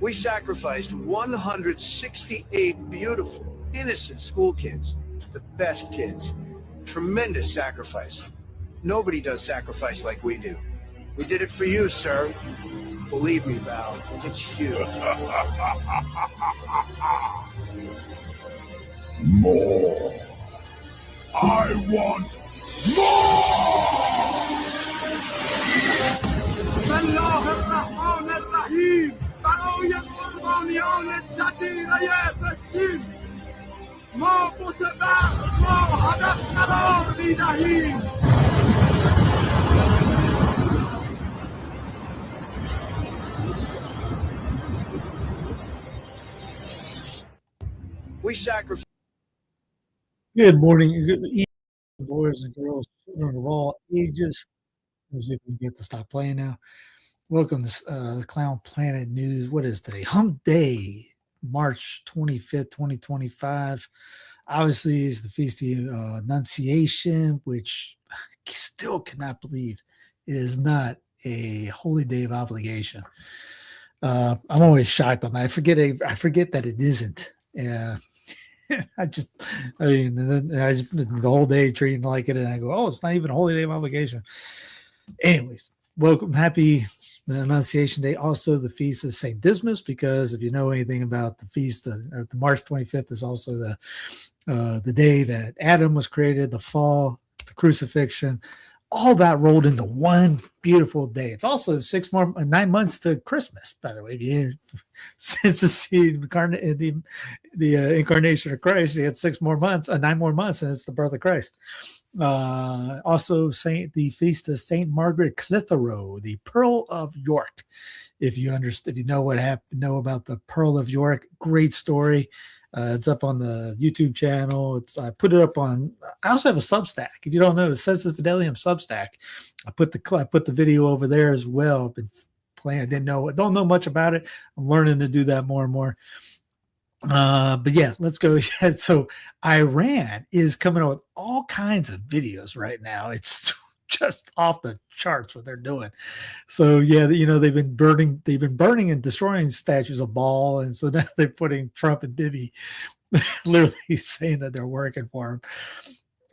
We sacrificed 168 beautiful, innocent school kids, the best kids. Tremendous sacrifice. Nobody does sacrifice like we do. We did it for you, sir. Believe me, Val, it's huge. More. I want more! We sacrificed. Good morning, good evening, boys and girls, children of all ages. Let's see if we can get to stop playing now. Welcome to Clown Planet News. What is today? Hump Day, March 25th, 2025. Obviously, it's the Feast of Annunciation, which I still cannot believe it is not a holy day of obligation. I'm always shocked on that. I forget that it isn't. The whole day treating like it, and I go, oh, it's not even a holy day of obligation. Anyways, welcome, happy Annunciation Day. Also, the Feast of St. Dismas, because if you know anything about the feast, the March 25th is also the day that Adam was created, the fall, the crucifixion, all that rolled into one beautiful day. It's also 9 months to Christmas, by the way. Since it's the incarnation of Christ, you had 9 more months, and it's the birth of Christ. Also, the Feast of Saint Margaret Clitheroe, the Pearl of York. If you know about the Pearl of York, great story. It's up on the YouTube channel. I put it up on. I also have a Substack. If you don't know, it says this Fidelium Substack. I put the video over there as well. I've been playing. I don't know much about it. I'm learning to do that more and more. But yeah, let's go. So Iran is coming out with all kinds of videos right now. It's just off the charts what they're doing. So yeah, they've been burning and destroying statues of Baal, and so now they're putting Trump and Bibi literally saying that they're working for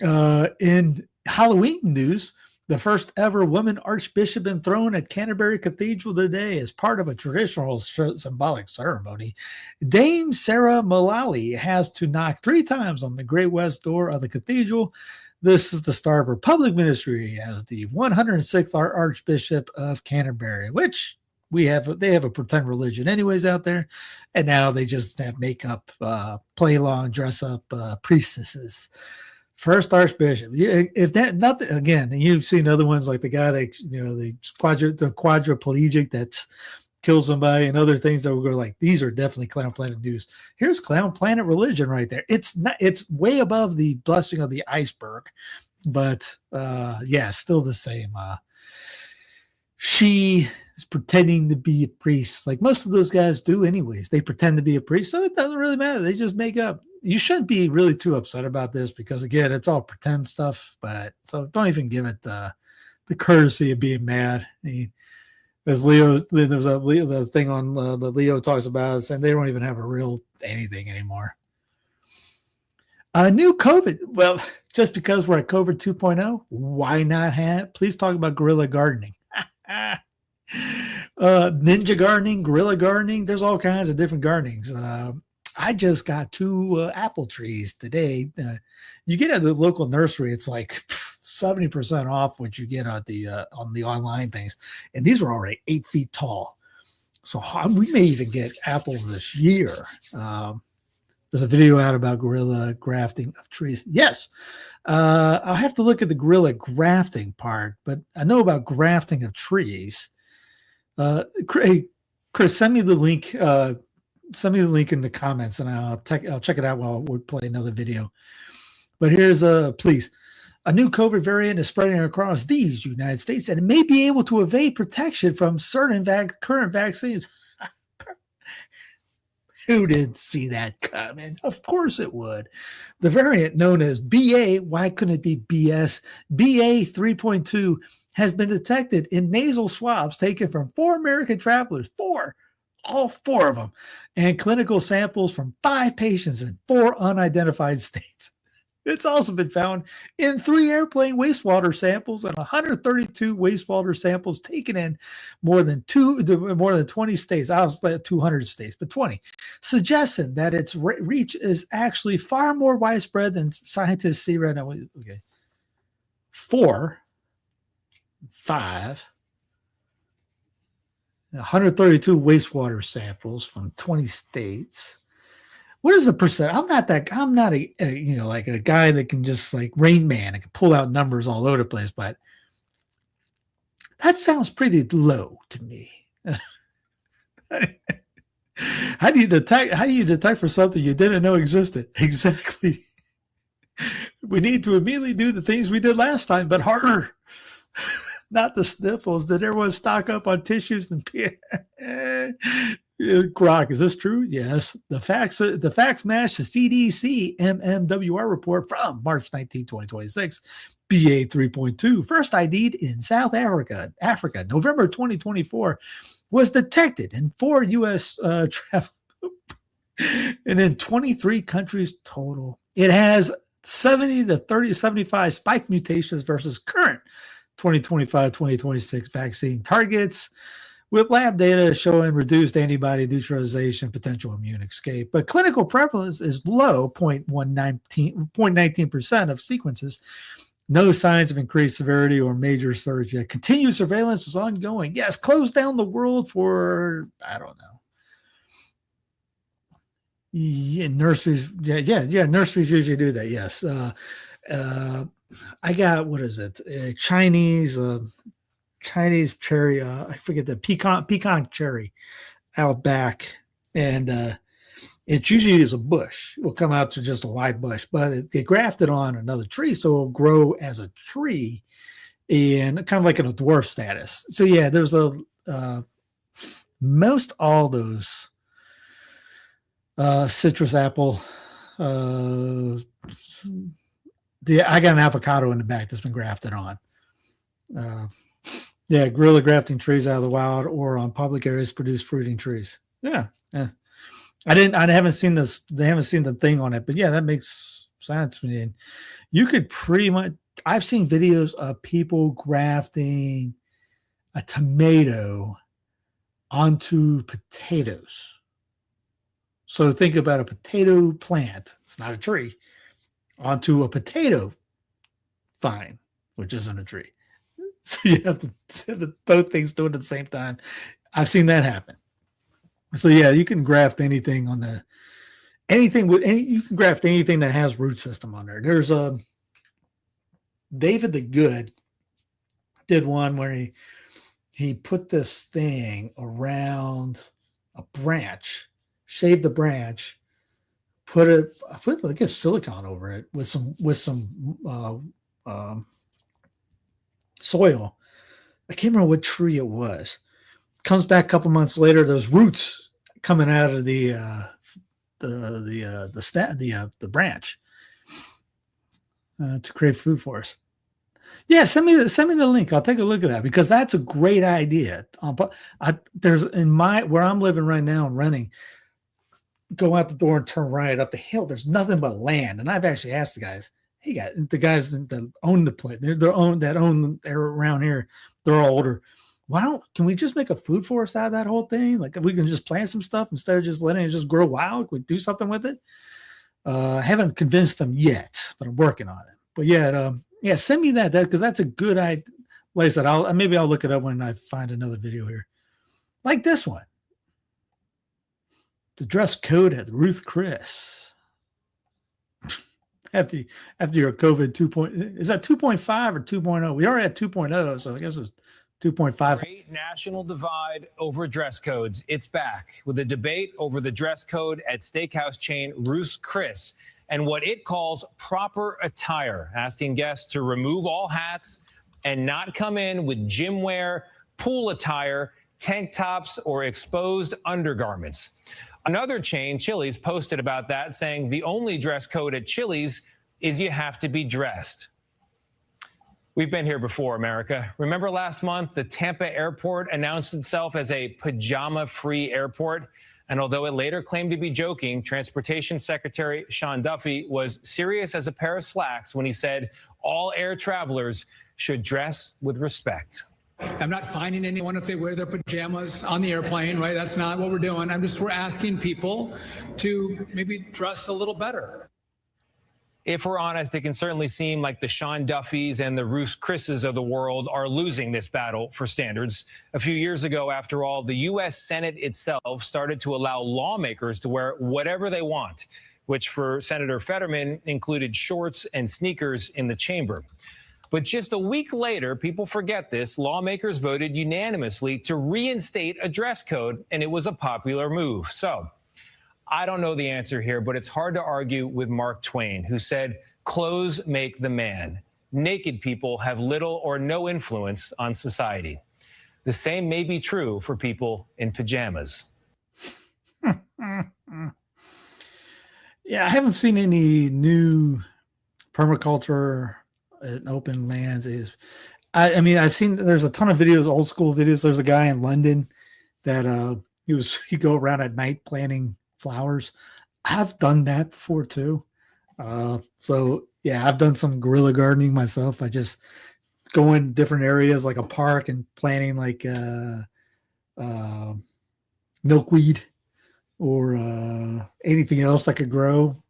him. In Halloween news, the first ever woman archbishop enthroned at Canterbury Cathedral today as part of a traditional symbolic ceremony. Dame Sarah Mullally has to knock 3 times on the great west door of the cathedral. This is the start of her public ministry as the 106th Archbishop of Canterbury, which they have a pretend religion anyways out there. And now they just have makeup, play along, dress up priestesses. First Archbishop. If that nothing again, and you've seen other ones like the guy the quadriplegic that kills somebody and other things that will go like, these are definitely Clown Planet news. Here's Clown Planet religion right there. It's way above the blessing of the iceberg, but yeah, still the same. She is pretending to be a priest, like most of those guys do anyways. They pretend to be a priest, so it doesn't really matter. They just make up. You shouldn't be really too upset about this because, again, it's all pretend stuff. But so don't even give it the courtesy of being mad. I mean, there's the thing on the Leo talks about, saying they don't even have a real anything anymore. New COVID. Well, just because we're at COVID 2.0, why not please talk about guerrilla gardening. Ninja gardening, guerrilla gardening. There's all kinds of different gardenings. I just got 2 apple trees today. You get at the local nursery, it's like 70% off what you get at the on the online things, and these are already 8 feet tall. So we may even get apples this year. There's a video out about guerrilla grafting of trees. Yes, I'll have to look at the guerrilla grafting part, but I know about grafting of trees. Chris, send me the link. Send me the link in the comments, and I'll check it out while we play another video. But here's please. A new COVID variant is spreading across these United States, and it may be able to evade protection from certain current vaccines. Who didn't see that coming? Of course it would. The variant known as BA, why couldn't it be BS? BA 3.2 has been detected in nasal swabs taken from 4 American travelers. 4. all 4 of them, and clinical samples from 5 patients in 4 unidentified states. It's also been found in 3 airplane wastewater samples and 132 wastewater samples taken in more than 20 states. I was like 200 states, but 20, suggesting that its reach is actually far more widespread than scientists see right now. Okay, 4, 5, 132 wastewater samples from 20 states. What is the percent? I'm not a like a guy that can just like Rain Man and can pull out numbers all over the place, but that sounds pretty low to me. How do you detect for something you didn't know existed? Exactly. We need to immediately do the things we did last time, but harder. Not the sniffles. Did everyone stock up on tissues and Grok, is this true? Yes. The facts match the CDC MMWR report from March 19, 2026. BA 3.2, first ID'd in South Africa, November 2024, was detected in 4 U.S. travel and in 23 countries total. It has 75 spike mutations versus current 2025-2026 vaccine targets, with lab data showing reduced antibody neutralization, potential immune escape. But clinical prevalence is low, 0.19% of sequences. No signs of increased severity or major surge yet. Continued surveillance is ongoing. Yes, close down the world for, I don't know. Yeah, nurseries. Yeah. Nurseries usually do that. Yes. I got, what is it? Chinese cherry. I forget the pecan cherry out back. And it usually is a bush. It will come out to just a wide bush, but they grafted on another tree. So it'll grow as a tree and kind of like in a dwarf status. So yeah, there's most all those citrus apple. I got an avocado in the back that's been grafted on. Guerrilla grafting trees out of the wild or on public areas produce fruiting trees. Yeah. I haven't seen this. They haven't seen the thing on it, but yeah, that makes sense. I mean, you could pretty much. I've seen videos of people grafting a tomato onto potatoes. So think about a potato plant. It's not a tree. Onto a potato vine, which isn't a tree. So you have to both things do it at the same time. I've seen that happen. So yeah, you can graft anything on you can graft anything that has root system on there. There's David the Good did one where he put this thing around a branch, shaved the branch, put like a silicone over it with some soil. I can't remember what tree it was. Comes back a couple months later, those roots coming out of the branch to create food for us. Yeah, send me the link. I'll take a look at that because that's a great idea. There's where I'm living right now and renting. Go out the door and turn right up the hill. There's nothing but land, and I've actually asked the guys. Hey, the guys that own the place, they're around here. They're all older. Can we just make a food forest out of that whole thing? Like we can just plant some stuff instead of just letting it just grow wild. Can we do something with it? I haven't convinced them yet, but I'm working on it. But yeah, send me that because that's a good idea. Like I said, maybe I'll look it up when I find another video here, like this one. The dress code at Ruth Chris. After your COVID 2.0, is that 2.5 or 2.0? We already at 2.0, so I guess it's 2.5. Great national divide over dress codes. It's back with a debate over the dress code at steakhouse chain Ruth's Chris and what it calls proper attire, asking guests to remove all hats and not come in with gym wear, pool attire, tank tops, or exposed undergarments. Another chain, Chili's, posted about that, saying the only dress code at Chili's is you have to be dressed. We've been here before, America. Remember last month, the Tampa airport announced itself as a pajama-free airport? And although it later claimed to be joking, Transportation Secretary Sean Duffy was serious as a pair of slacks when he said all air travelers should dress with respect. I'm not fining anyone if they wear their pajamas on the airplane, right? That's not what we're doing. We're asking people to maybe dress a little better. If we're honest, it can certainly seem like the Sean Duffys and the Ruth Chris's of the world are losing this battle for standards. A few years ago, after all, the U.S. Senate itself started to allow lawmakers to wear whatever they want, which for Senator Fetterman included shorts and sneakers in the chamber. But just a week later, people forget this, lawmakers voted unanimously to reinstate a dress code, and it was a popular move. So I don't know the answer here, but it's hard to argue with Mark Twain, who said, clothes make the man. Naked people have little or no influence on society. The same may be true for people in pajamas. Yeah, I haven't seen any new permaculture in open lands. I mean, I've seen there's a ton of videos, old school videos. There's a guy in London that he'd go around at night planting flowers. I've done that before too. So yeah, I've done some guerrilla gardening myself. I just go in different areas like a park and planting like milkweed or anything else that could grow.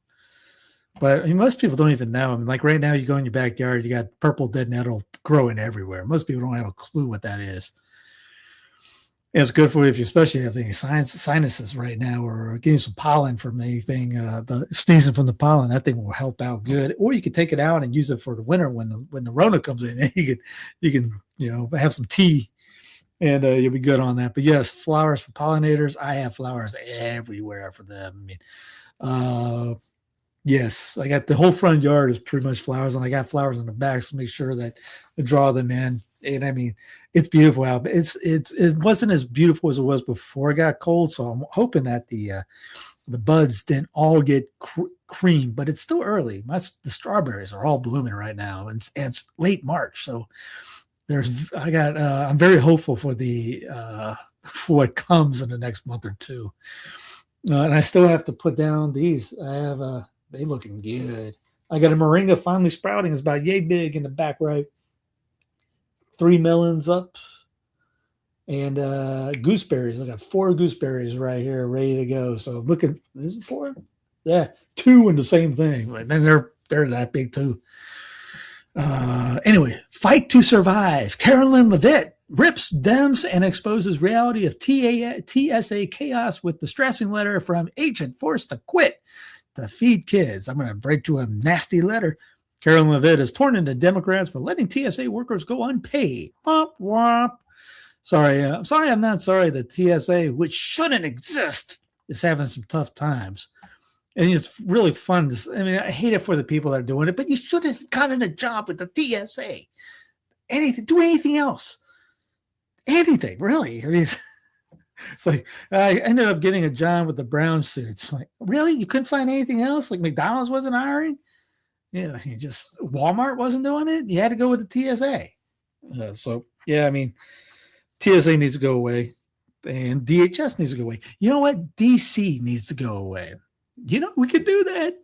But I mean, most people don't even know. I mean, like right now, you go in your backyard, you got purple dead nettle growing everywhere. Most people don't have a clue what that is. It's good for you if you especially have any sinuses right now or getting some pollen from anything, the sneezing from the pollen, that thing will help out good. Or you could take it out and use it for the winter when the Rona comes in. You can have some tea and you'll be good on that. But yes, flowers for pollinators. I have flowers everywhere for them. I mean, yes, I got the whole front yard is pretty much flowers, and I got flowers in the back, so make sure that I draw them in. And I mean, it's beautiful out. But it wasn't as beautiful as it was before it got cold. So I'm hoping that the buds didn't all get cream, but it's still early. The strawberries are all blooming right now, and it's late March. So I'm very hopeful for for what comes in the next month or two. And I still have to put down these. I have they looking good. I got a moringa finally sprouting. It's about yay big in the back right. 3 melons up. And gooseberries. I got 4 gooseberries right here ready to go. So looking, is it 4? Yeah, 2 in the same thing. But then they're that big too. Anyway, fight to survive. Carolyn Levitt rips Dems and exposes reality of TSA chaos with distressing letter from agent forced to quit to feed kids. I'm going to break you a nasty letter. Carolyn Levitt is torn into Democrats for letting TSA workers go unpaid. Womp womp. Sorry, I'm not sorry that TSA, which shouldn't exist, is having some tough times. And it's really fun. I hate it for the people that are doing it, but you should have gotten a job with the TSA. Do anything else. Anything, really. I mean, it's like I ended up getting a job with the brown suits. Like, really? You couldn't find anything else? Like McDonald's wasn't hiring? Yeah, Walmart wasn't doing it. You had to go with the TSA. So, yeah, I mean, TSA needs to go away. And DHS needs to go away. You know what? DC needs to go away. We could do that.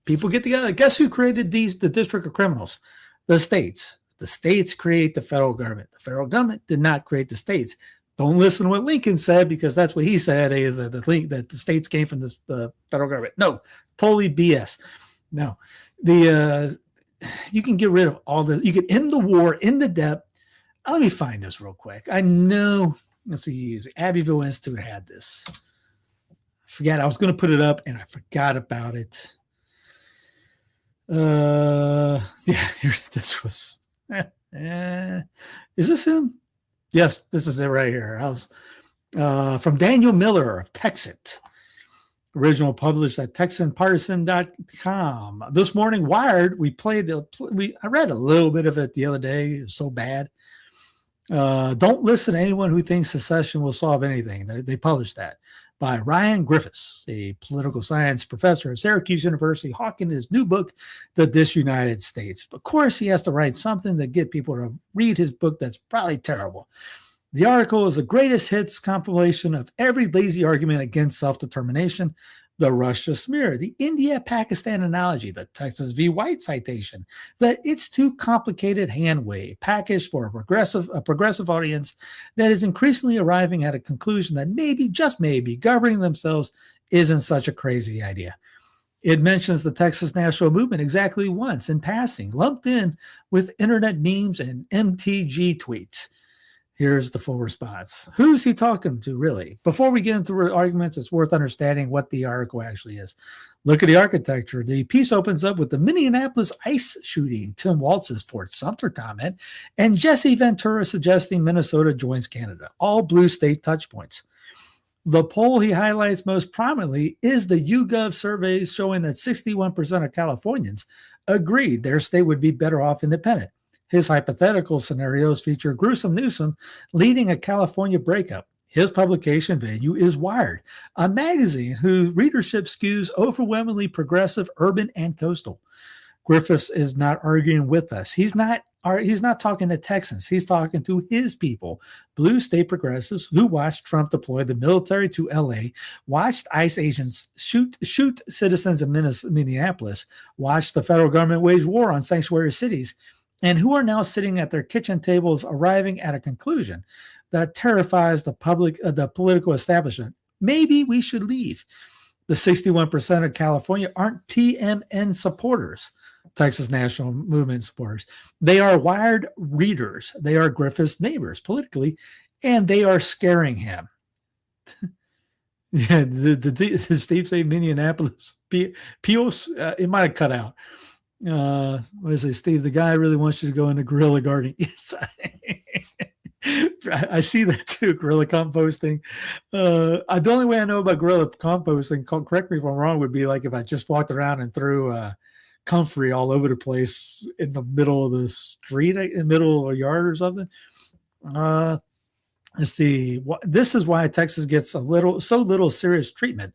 People get together. Guess who created the District of Criminals? The states. The states create the federal government. The federal government did not create the states. Don't listen to what Lincoln said, because that's what he said is that the states came from the federal government. No, totally BS. No, you can get rid of all the. You can end the war in the depth. Let me find this real quick. I know. Let's see. Abbeville Institute had this. I was going to put it up and I forgot about it. Yeah, this was. Is this him? Yes, this is it right here. From Daniel Miller of Texit. Original published at TexanPartisan.com. This morning, Wired, I read a little bit of it the other day. It was so bad. Don't listen to anyone who thinks secession will solve anything. They published that. by Ryan Griffiths, a political science professor at Syracuse University, hawking his new book, The Disunited States. Of course, he has to write something to get people to read his book that's probably terrible. The article is the greatest hits compilation of every lazy argument against self-determination, the Russia smear, the India-Pakistan analogy, the Texas v. White citation, the it's too complicated hand wave package for a progressive audience that is increasingly arriving at a conclusion that maybe, just maybe, governing themselves isn't such a crazy idea. It mentions the Texas National Movement exactly once in passing, lumped in with internet memes and MTG tweets. Here's the full response. Who's he talking to, really? Before we get into arguments, it's worth understanding what the article actually is. Look at the architecture. The piece opens up with the Minneapolis ICE shooting, Tim Walz's Fort Sumter comment, and Jesse Ventura suggesting Minnesota joins Canada, all blue state touchpoints. The poll he highlights most prominently is the YouGov survey showing that 61% of Californians agreed their state would be better off independent. His hypothetical scenarios feature gruesome Newsom leading a California breakup. His publication venue is Wired, a magazine whose readership skews overwhelmingly progressive, urban, and coastal. Griffiths is not arguing with us. He's not talking to Texans. He's talking to his people, blue state progressives who watched Trump deploy the military to LA, watched ICE agents shoot citizens in Minneapolis, watched the federal government wage war on sanctuary cities, and who are now sitting at their kitchen tables arriving at a conclusion that terrifies the political establishment. Maybe we should leave. The 61% of California aren't TMN supporters, Texas National Movement supporters. They are Wired readers. They are Griffith's neighbors politically, and they are scaring him. Yeah, the Steve say Minneapolis, Pios, it might have cut out. What is it, Steve? The guy really wants you to go into guerrilla gardening. Yes, I see that too. Guerrilla composting. The only way I know about guerrilla composting, correct me if I'm wrong, would be like if I just walked around and threw comfrey all over the place in the middle of the street, in the middle of a yard or something. Let's see. This is why Texas gets so little serious treatment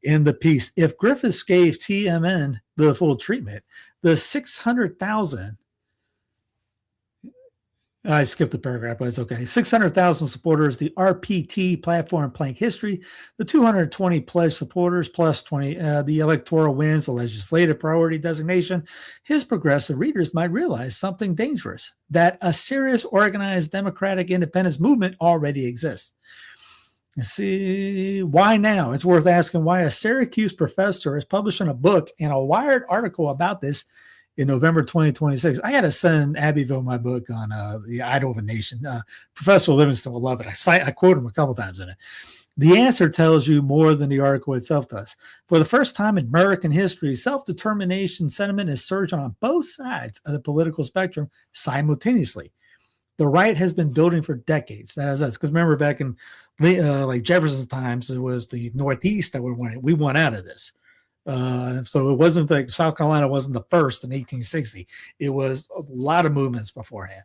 in the piece. If Griffiths gave TMN the full treatment, the 600,000, I skipped the paragraph, but it's okay. 600,000 supporters, the RPT platform plank history, the 220 pledge supporters plus 20, the electoral wins, the legislative priority designation. His progressive readers might realize something dangerous, that a serious organized democratic independence movement already exists. You see, why now? It's worth asking why a Syracuse professor is publishing a book and a Wired article about this in November 2026. I got to send Abbeville my book on the Idaho Nation. Professor Livingston will love it. I quote him a couple times in it. The answer tells you more than the article itself does. For the first time in American history, self-determination sentiment is surging on both sides of the political spectrum simultaneously. The right has been building for decades. That is us. Because remember, back in like Jefferson's times, it was the Northeast that we won out of this. So it wasn't like South Carolina wasn't the first in 1860. It was a lot of movements beforehand.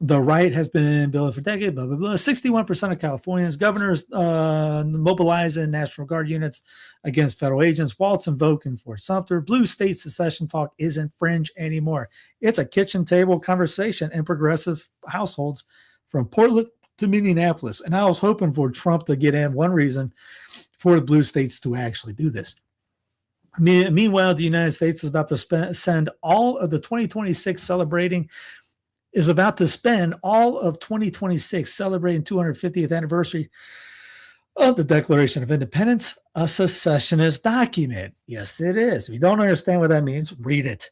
The right has been building for decades, blah, blah, blah. 61% of Californians, governors mobilizing National Guard units against federal agents, Waltz invoking Fort Sumter. Blue state secession talk isn't fringe anymore. It's a kitchen table conversation in progressive households from Portland to Minneapolis. And I was hoping for Trump to get in, one reason for the blue states to actually do this. Meanwhile, the United States is about to spend all of the 2026 celebrating 250th anniversary of the Declaration of Independence, a secessionist document. Yes, it is. If you don't understand what that means, read it.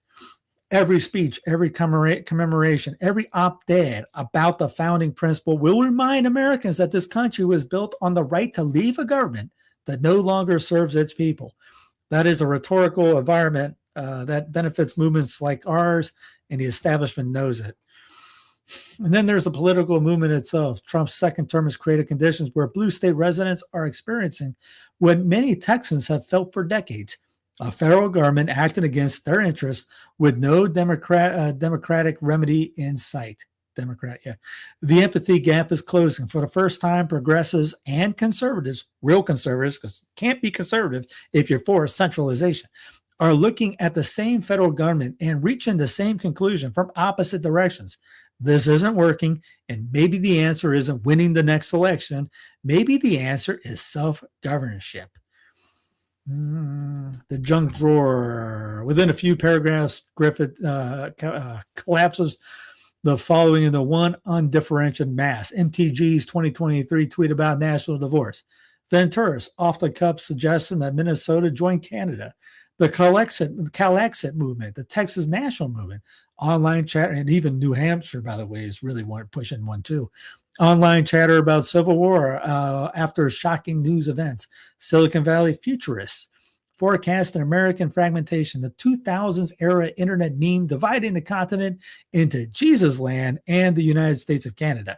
Every speech, every commemoration, every op-ed about the founding principle will remind Americans that this country was built on the right to leave a government that no longer serves its people. That is a rhetorical environment that benefits movements like ours, and the establishment knows it. And then there's the political movement itself. Trump's second term has created conditions where blue state residents are experiencing what many Texans have felt for decades: a federal government acting against their interests with no democratic remedy in sight. Democrat, yeah. The empathy gap is closing. For the first time, progressives and conservatives, real conservatives, because can't be conservative if you're for centralization, are looking at the same federal government and reaching the same conclusion from opposite directions. This isn't working, and maybe the answer isn't winning the next election. Maybe the answer is self-governorship. The junk drawer. Within a few paragraphs, Griffith collapses the following into one undifferentiated mass. MTG's 2023 tweet about national divorce. Ventura's off-the-cuff suggestion that Minnesota join Canada. The Calexit movement, the Texas National Movement, online chatter, and even New Hampshire, by the way, is really pushing one too. Online chatter about civil war after shocking news events. Silicon Valley futurists forecast an American fragmentation. The 2000s era internet meme dividing the continent into Jesus land and the United States of Canada.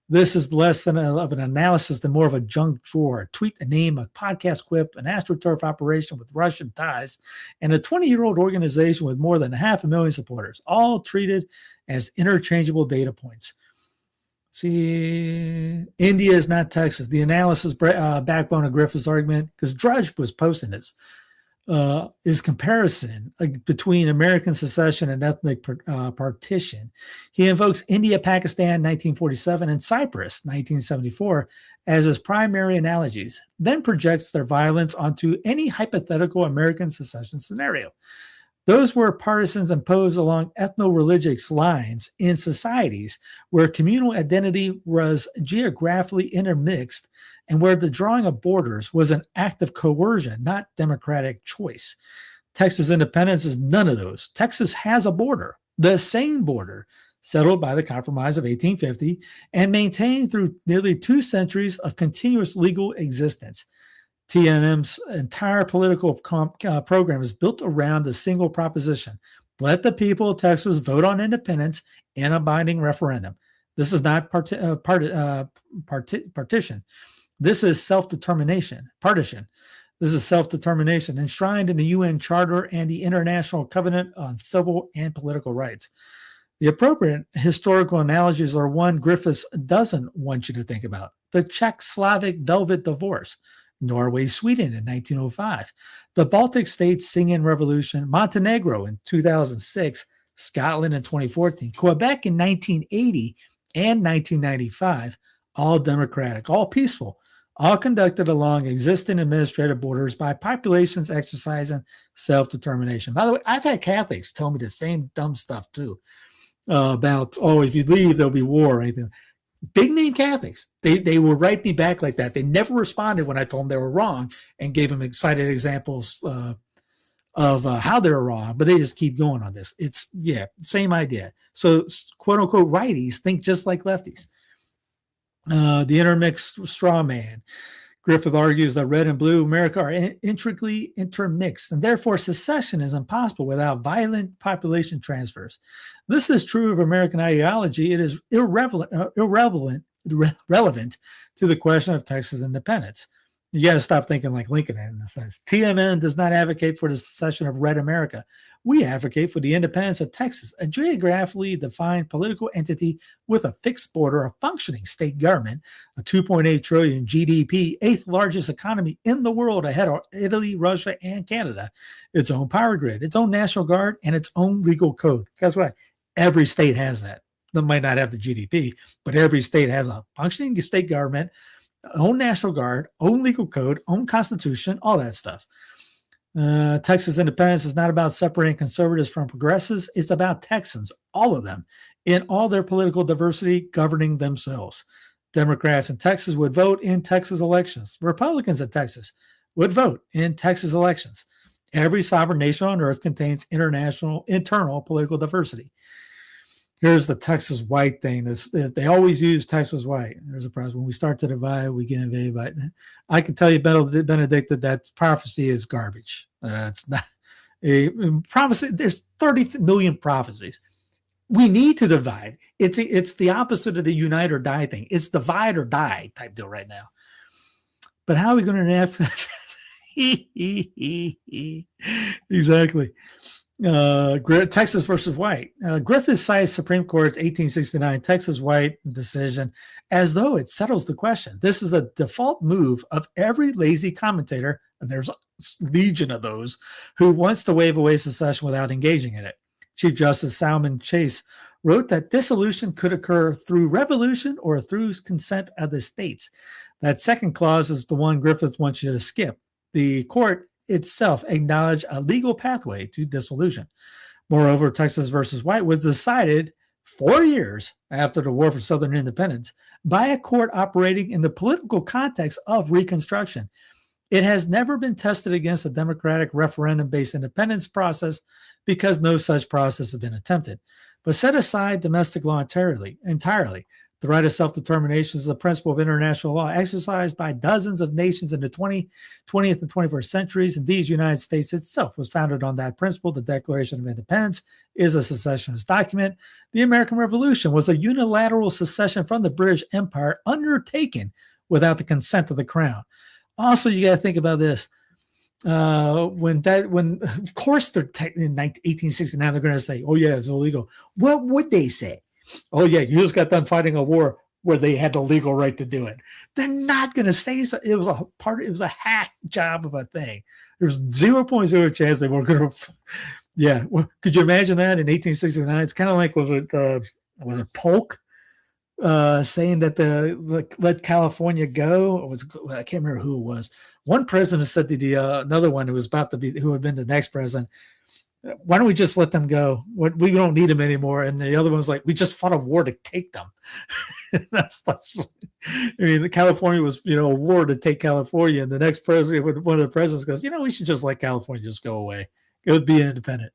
This is less than of an analysis than more of a junk drawer. Tweet a name, a podcast quip, an AstroTurf operation with Russian ties, and a 20-year-old organization with more than 500,000 supporters, all treated as interchangeable data points. See, India is not Texas. The analysis backbone of Griffith's argument, because Drudge was posting this, is comparison between American secession and ethnic partition. He invokes India, Pakistan, 1947, and Cyprus, 1974, as his primary analogies, then projects their violence onto any hypothetical American secession scenario. Those were partisans imposed along ethno-religious lines in societies where communal identity was geographically intermixed and where the drawing of borders was an act of coercion, not democratic choice. Texas independence is none of those. Texas has a border, the same border, settled by the Compromise of 1850 and maintained through nearly 2 centuries of continuous legal existence. TNM's entire political program is built around a single proposition. Let the people of Texas vote on independence in a binding referendum. This is not partition. This is self-determination. Partition. This is self-determination enshrined in the UN Charter and the International Covenant on Civil and Political Rights. The appropriate historical analogies are one Griffiths doesn't want you to think about. The Czech-Slavic Velvet Divorce. Norway, Sweden in 1905, the Baltic States Singing Revolution, Montenegro in 2006, Scotland in 2014, Quebec in 1980 and 1995, all democratic, all peaceful, all conducted along existing administrative borders by populations exercising self-determination. By the way, I've had Catholics tell me the same dumb stuff too about, if you leave, there'll be war or anything. Big name Catholics, they will write me back like that. They never responded when I told them they were wrong and gave them excited examples of how they were wrong, but they just keep going on this. It's, same idea. So quote unquote righties think just like lefties. The intermixed straw man. Griffith argues that red and blue America are intricately intermixed, and therefore secession is impossible without violent population transfers. This is true of American ideology. It is relevant to the question of Texas independence. You got to stop thinking like Lincoln in a sense. TMN does not advocate for the secession of red America. We advocate for the independence of Texas, a geographically defined political entity with a fixed border, a functioning state government, a 2.8 trillion GDP, 8th largest economy in the world ahead of Italy, Russia, and Canada, its own power grid, its own National Guard, and its own legal code. Guess what? Every state has that. They might not have the GDP, but every state has a functioning state government, own National Guard, own legal code, own constitution, all that stuff. Texas independence is not about separating conservatives from progressives. It's about Texans, all of them, in all their political diversity, governing themselves. Democrats in Texas would vote in Texas elections. Republicans in Texas would vote in Texas elections. Every sovereign nation on earth contains internal political diversity. Here's the Texas white thing. They always use Texas white. There's a problem. When we start to divide, we get invaded. But I can tell you, Benedict, that prophecy is garbage. It's not a prophecy. There's 30 million prophecies. We need to divide. It's the opposite of the unite or die thing. It's divide or die type deal right now. But how are we going to have exactly? Texas versus White. Griffith cites Supreme Court's 1869 Texas White decision as though it settles the question. This is a default move of every lazy commentator, and there's a legion of those, who wants to wave away secession without engaging in it. Chief Justice Salmon Chase wrote that dissolution could occur through revolution or through consent of the states. That second clause is the one Griffith wants you to skip. The court itself acknowledged a legal pathway to dissolution. Moreover, Texas versus White was decided 4 years after the War for Southern Independence by a court operating in the political context of Reconstruction. It has never been tested against a democratic referendum-based independence process because no such process has been attempted. But set aside domestic law entirely. The right of self-determination is the principle of international law exercised by dozens of nations in the 20th and 21st centuries, and these United States itself was founded on that principle. The Declaration of Independence is a secessionist document. The American Revolution was a unilateral secession from the British Empire undertaken without the consent of the Crown. Also, you got to think about this. When of course they're in 1869, they're going to say, "Oh yeah, it's illegal." What would they say? "Oh yeah, you just got done fighting a war where they had the legal right to do it." They're not going to say so. It was a hack job of a thing. There's 0.0 chance they were going to. Yeah, well, could you imagine that in 1869? It's kind of like was it Polk saying that let California go? Or I can't remember who it was. One president said to another one who had been the next president, "Why don't we just let them go? We don't need them anymore." And the other one's like, "We just fought a war to take them." that's I mean, California was, a war to take California. And the next president, one of the presidents goes, "We should just let California just go away. It would be independent."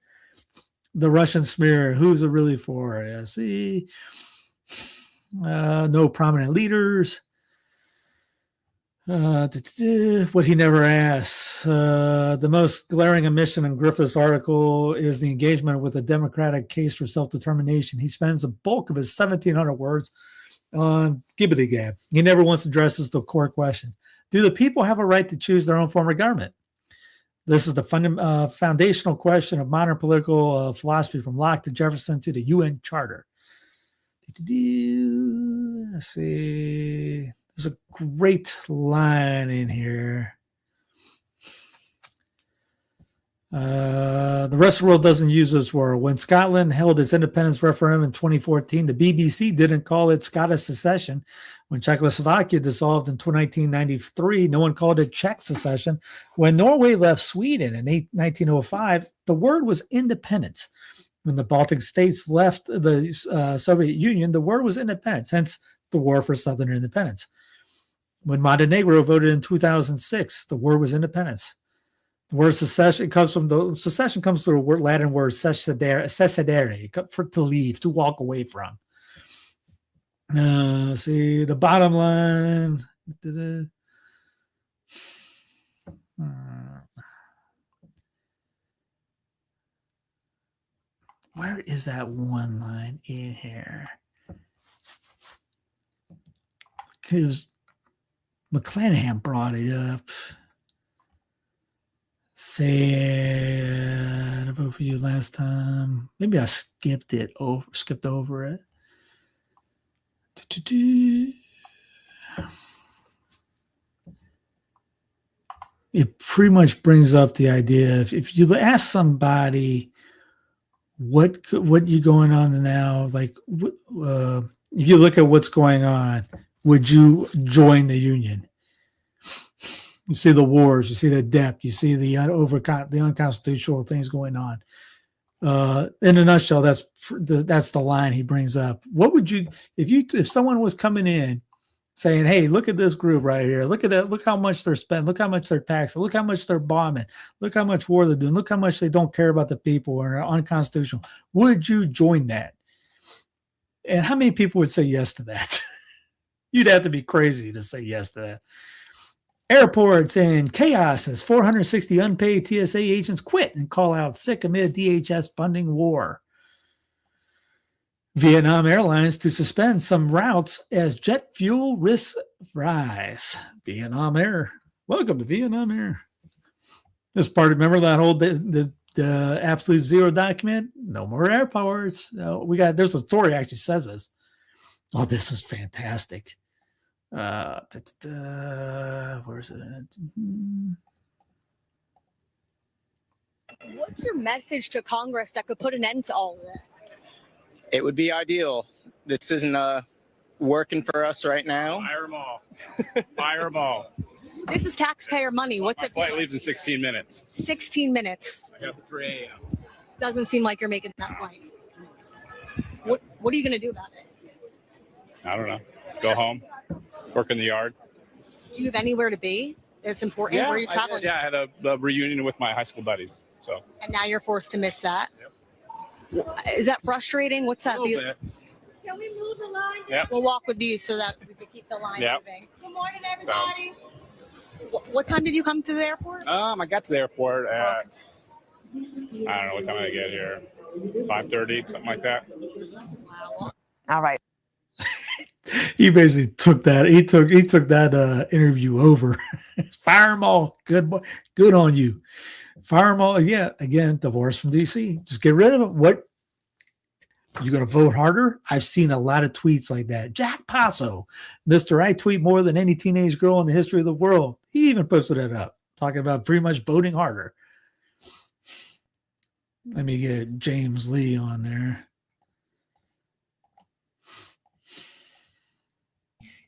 The Russian smear, who's it really for? Yeah, see, no prominent leaders. What he never asks. The most glaring omission in Griffith's article is the engagement with the democratic case for self-determination. He spends the bulk of his 1,700 words on gibbity-gab. He never once addresses the core question. Do the people have a right to choose their own form of government? This is the foundational question of modern political philosophy, from Locke to Jefferson to the UN Charter. Let's see. There's a great line in here. The rest of the world doesn't use this word. When Scotland held its independence referendum in 2014, the BBC didn't call it Scottish secession. When Czechoslovakia dissolved in 1993, no one called it Czech secession. When Norway left Sweden in 1905, the word was independence. When the Baltic states left the Soviet Union, the word was independence, hence the War for Southern Independence. When Montenegro voted in 2006, the word was independence. The word secession comes from the Latin word cessedere, to leave, to walk away from. See the bottom line. Where is that one line in here? Because McClanahan brought it up. Said about for you last time. Maybe I skipped over it. It pretty much brings up the idea if you ask somebody what you going on now, like if you look at what's going on, would you join the Union? You see the wars, you see the depth, you see the unconstitutional things going on. In a nutshell, that's the line he brings up. What would you if someone was coming in saying, "Hey, look at this group right here. Look at that. Look how much they're spending. Look how much they're taxing. Look how much they're bombing. Look how much war they're doing. Look how much they don't care about the people or are unconstitutional." Would you join that? And how many people would say yes to that? You'd have to be crazy to say yes to that. Airports in chaos as 460 unpaid TSA agents quit and call out sick amid DHS funding war. Vietnam Airlines to suspend some routes as jet fuel risks rise. Vietnam Air. Welcome to Vietnam Air. This part, remember that whole the the absolute zero document, no more airports. There's a story actually says this. Oh, this is fantastic. Where is it? What's your message to Congress that could put an end to all of this? It would be ideal. This isn't working for us right now. Fire them all. Fire them all. This is taxpayer money. What's it? Flight leaves in 16 minutes. 16 minutes. I got the 3 a.m. Doesn't seem like you're making that flight. What are you going to do about it? I don't know. Go home. Work in the yard. Do you have anywhere to be? It's important. Where are you traveling? I had a reunion with my high school buddies. So. And now you're forced to miss that. Yep. Is that frustrating? What's that? A little bit. Can we move the line? Yep. We'll walk with you so that we can keep the line moving. Good morning, everybody. What time did you come to the airport? I got to the airport at, I don't know what time I get here. 5:30, something like that. Wow. All right. He basically took that. He took that interview over. Fire them all. Good on you. Fire them all. Yeah. Again, divorce from DC. Just get rid of it. What? You going to vote harder? I've seen a lot of tweets like that. Jack Passo, Mr. I tweet more than any teenage girl in the history of the world. He even posted it up, talking about pretty much voting harder. Let me get James Lee on there.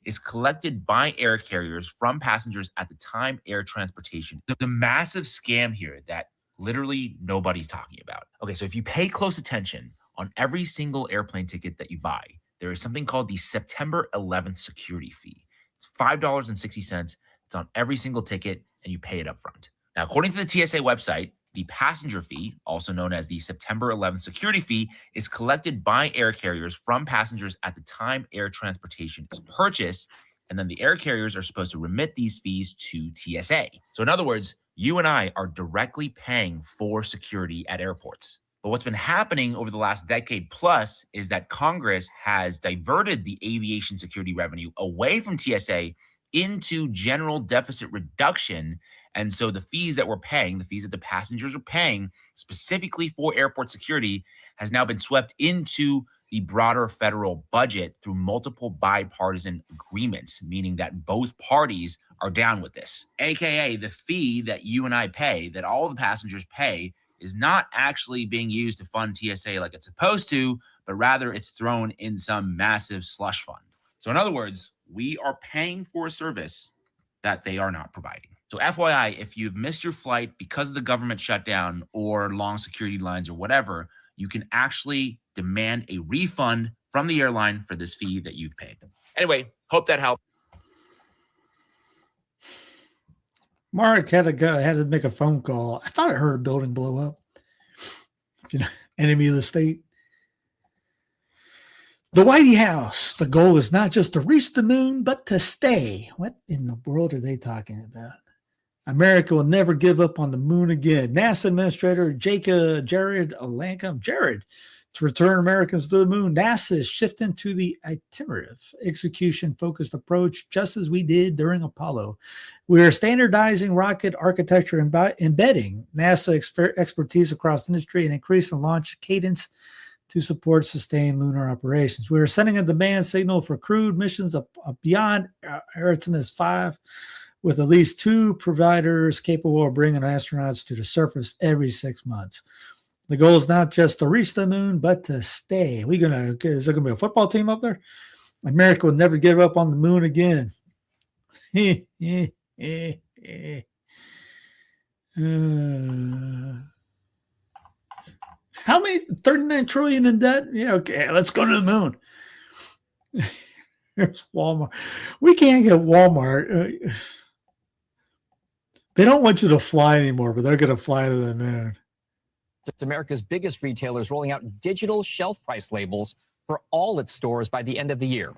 Is collected by air carriers from passengers at the time air transportation. There's a massive scam here that literally nobody's talking about. Okay, so if you pay close attention, on every single airplane ticket that you buy, there is something called the September 11th security fee. It's $5.60. It's on every single ticket, and you pay it up front. Now, according to the TSA website, the passenger fee, also known as the September 11th security fee, is collected by air carriers from passengers at the time air transportation is purchased, and then the air carriers are supposed to remit these fees to TSA. So in other words, you and I are directly paying for security at airports. But what's been happening over the last decade plus is that Congress has diverted the aviation security revenue away from TSA into general deficit reduction. And so the fees that we're paying, the fees that the passengers are paying specifically for airport security has now been swept into the broader federal budget through multiple bipartisan agreements, meaning that both parties are down with this. AKA the fee that you and I pay, that all the passengers pay, is not actually being used to fund TSA like it's supposed to, but rather it's thrown in some massive slush fund. So in other words, we are paying for a service that they are not providing. So FYI, if you've missed your flight because of the government shutdown or long security lines or whatever, you can actually demand a refund from the airline for this fee that you've paid. Anyway, hope that helped. Mark had to make a phone call. I thought I heard a building blow up. Enemy of the state. The White House. The goal is not just to reach the moon, but to stay. What in the world are they talking about? America will never give up on the moon again. NASA Administrator Jared Lancome, to return Americans to the moon. NASA is shifting to the iterative, execution-focused approach, just as we did during Apollo. We are standardizing rocket architecture and embedding NASA expertise across industry and increasing launch cadence to support sustained lunar operations. We are sending a demand signal for crewed missions beyond Artemis 5, with at least 2 providers capable of bringing astronauts to the surface every 6 months. The goal is not just to reach the moon, but to stay. Is there going to be a football team up there? America will never give up on the moon again. How many? 39 trillion in debt? Yeah, okay, let's go to the moon. There's Walmart. We can't get Walmart. They don't want you to fly anymore, but they're going to fly to the moon. It's America's biggest retailers rolling out digital shelf price labels for all its stores by the end of the year.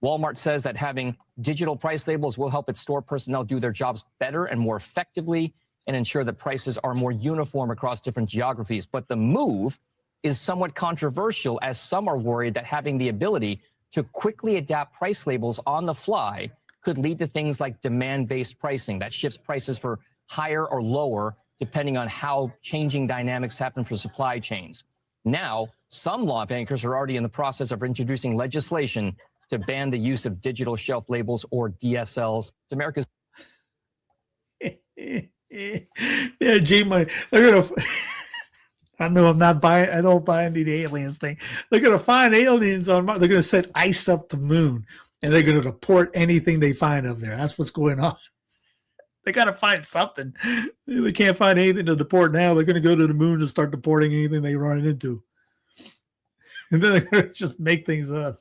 Walmart says that having digital price labels will help its store personnel do their jobs better and more effectively and ensure that prices are more uniform across different geographies. But the move is somewhat controversial, as some are worried that having the ability to quickly adapt price labels on the fly could lead to things like demand-based pricing that shifts prices for higher or lower depending on how changing dynamics happen for supply chains. Now, some lawmakers are already in the process of introducing legislation to ban the use of digital shelf labels or DSLs. It's America's. Yeah, G-Money. They're gonna. I know I'm not buying. I don't buy into the aliens thing. They're gonna find aliens on Mars. They're gonna set ice up the moon, and they're gonna deport anything they find up there. That's what's going on. They gotta find something. They can't find anything to deport now. They're gonna go to the moon and start deporting anything they run into, and then they're gonna just make things up.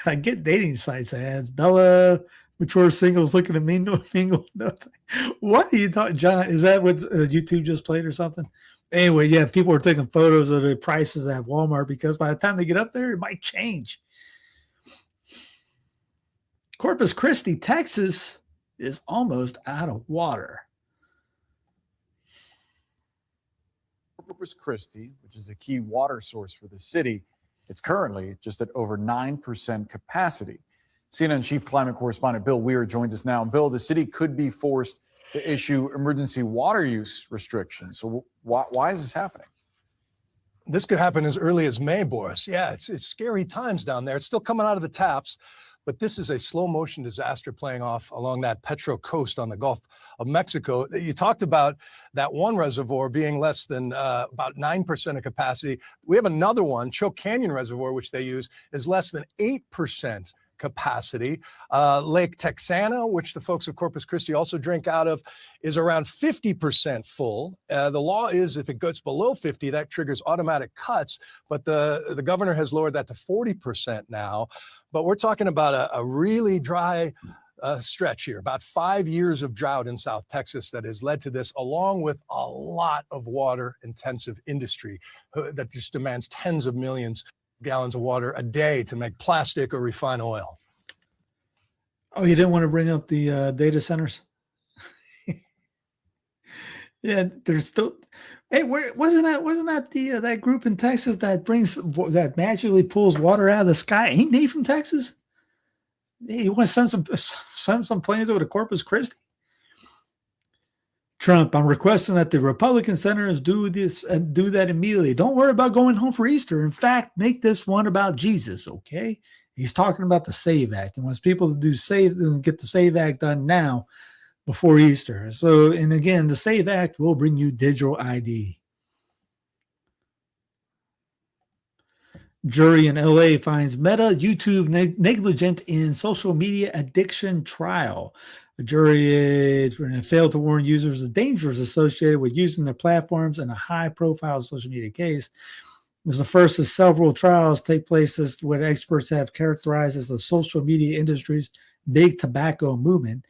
I get dating sites ads. Bella, mature singles looking to mingle. Nothing. What are you talking, John? Is that what YouTube just played or something? Anyway, yeah, people are taking photos of the prices at Walmart because by the time they get up there, it might change. Corpus Christi, Texas is almost out of water. Corpus Christi, which is a key water source for the city, it's currently just at over 9% capacity. CNN Chief Climate Correspondent Bill Weir joins us now. Bill, the city could be forced to issue emergency water use restrictions. So why is this happening? This could happen as early as May, Boris. Yeah, it's scary times down there. It's still coming out of the taps, but this is a slow motion disaster playing off along that Petro coast on the Gulf of Mexico. You talked about that one reservoir being less than about 9% of capacity. We have another one, Choke Canyon Reservoir, which they use, is less than 8% capacity. Lake Texana, which the folks of Corpus Christi also drink out of, is around 50% full. The law is if it goes below 50, that triggers automatic cuts, but the governor has lowered that to 40% now. But we're talking about a really dry stretch here, about 5 years of drought in South Texas that has led to this, along with a lot of water-intensive industry that just demands tens of millions of gallons of water a day to make plastic or refine oil. Oh, you didn't want to bring up the data centers? Yeah, there's still. Hey, where wasn't that that group in Texas that magically pulls water out of the sky? Ain't they from Texas? Hey, you want to send some planes over to Corpus Christi? Trump, I'm requesting that the Republican senators do this and do that immediately. Don't worry about going home for Easter. In fact, make this one about Jesus, okay? He's talking about the SAVE Act. He wants people to get the SAVE Act done now before Easter. So, and again, the SAVE Act will bring you digital ID. Jury in LA finds Meta YouTube negligent in social media addiction trial. The jury failed to warn users of dangers associated with using their platforms in a high-profile social media case. It was the first of several trials take place as what experts have characterized as the social media industry's big tobacco movement.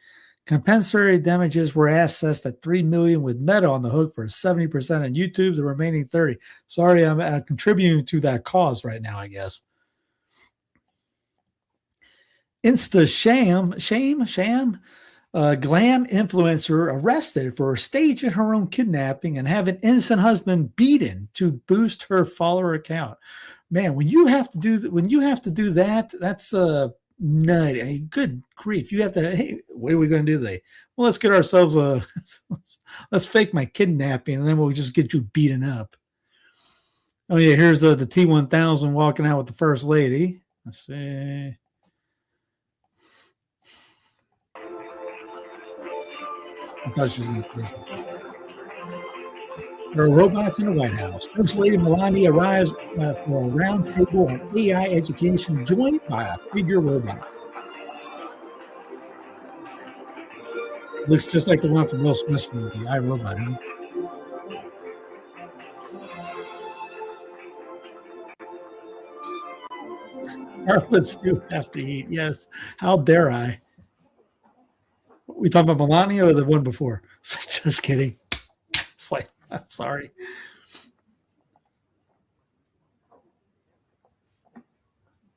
Compensatory damages were assessed at $3 million, with Meta on the hook for 70% on YouTube, the remaining 30%. Sorry, I'm contributing to that cause right now, I guess. Sham, glam influencer arrested for staging her own kidnapping and having innocent husband beaten to boost her follower account. Man, when you have to do that, that's nutty. I mean, good grief. You have to, hey, what are we going to do today? Well, let's get ourselves let's fake my kidnapping, and then we'll just get you beaten up. Oh, yeah, here's the T-1000 walking out with the First Lady. Let's see. I thought she was going to say something. There are robots in the White House. First Lady Melania arrives for a round table on AI education, joined by a figure robot. Looks just like the one from Will Smith's movie, iRobot, huh? Harlots do have to eat, yes. How dare I? We talking about Melania or the one before? Just kidding. It's like, I'm sorry.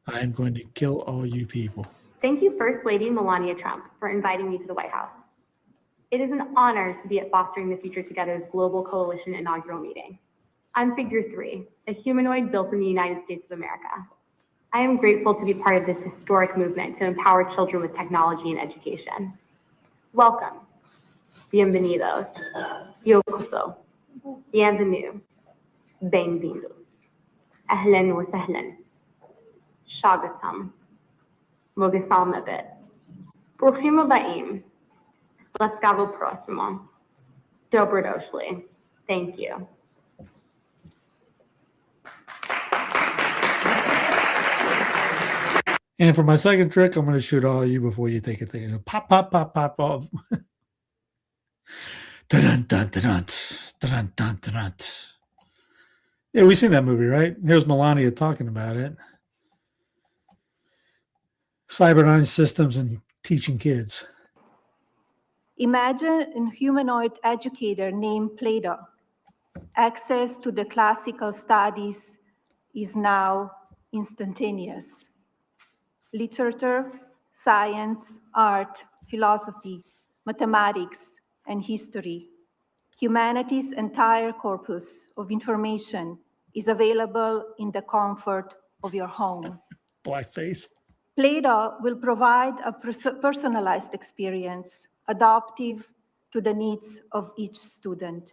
I'm going to kill all you people. Thank you, First Lady Melania Trump, for inviting me to the White House. It is an honor to be at Fostering the Future Together's Global Coalition inaugural meeting. I'm Figure 3, a humanoid built in the United States of America. I am grateful to be part of this historic movement to empower children with technology and education. Welcome Bienvenidos. Yokoso. Bienvenue. Bem-vindos. Ahlan wa sahlan. Shagatam. Mogisalmabit. Bruchim Baim. Laskavo Prosimo. Dobrodoshli. Thank you. And for my second trick, I'm going to shoot all of you before you take a thing. Pop, pop, pop, pop off. Dun, dun, dun, dun, dun, dun, dun, dun. Yeah, we've seen that movie, right? Here's Melania talking about it. Cyberdyne systems and teaching kids. Imagine a humanoid educator named Plato. Access to the classical studies is now instantaneous. Literature, science, art, philosophy, mathematics, and history. Humanity's entire corpus of information is available in the comfort of your home. Blackface. Plato will provide a personalized experience, adaptive to the needs of each student.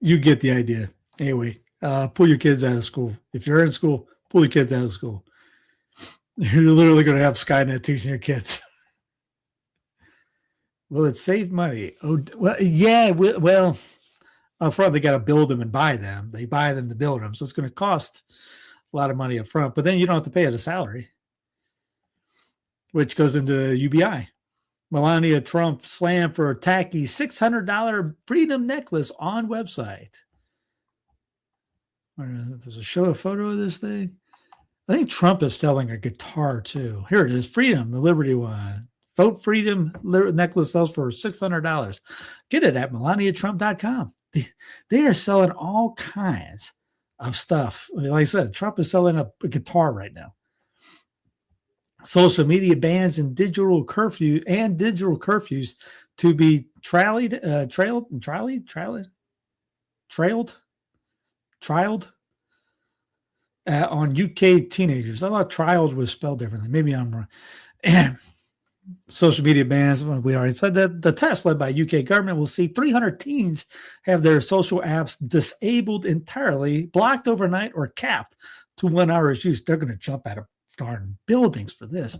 You get the idea. Anyway, pull your kids out of school. If you're in school, pull your kids out of school. You're literally going to have Skynet teaching your kids. Will it save money? Oh, well, yeah. Well, up front, they got to build them and buy them. They buy them to build them. So it's going to cost a lot of money up front. But then you don't have to pay it a salary, which goes into UBI. Melania Trump slammed for a tacky $600 freedom necklace on website. There's a photo of this thing. I think Trump is selling a guitar too. Here it is, Freedom, the Liberty one. Vote Freedom necklace sells for $600. Get it at melaniatrump.com. They are selling all kinds of stuff. Like I said, Trump is selling a guitar right now. Social media bans and digital curfews to be trailed on UK teenagers. I thought trialed was spelled differently. Maybe I'm wrong. Social media bans, we already said that. The test led by UK government will see 300 teens have their social apps disabled entirely, blocked overnight, or capped to 1 hour's use. They're going to jump out of darn buildings for this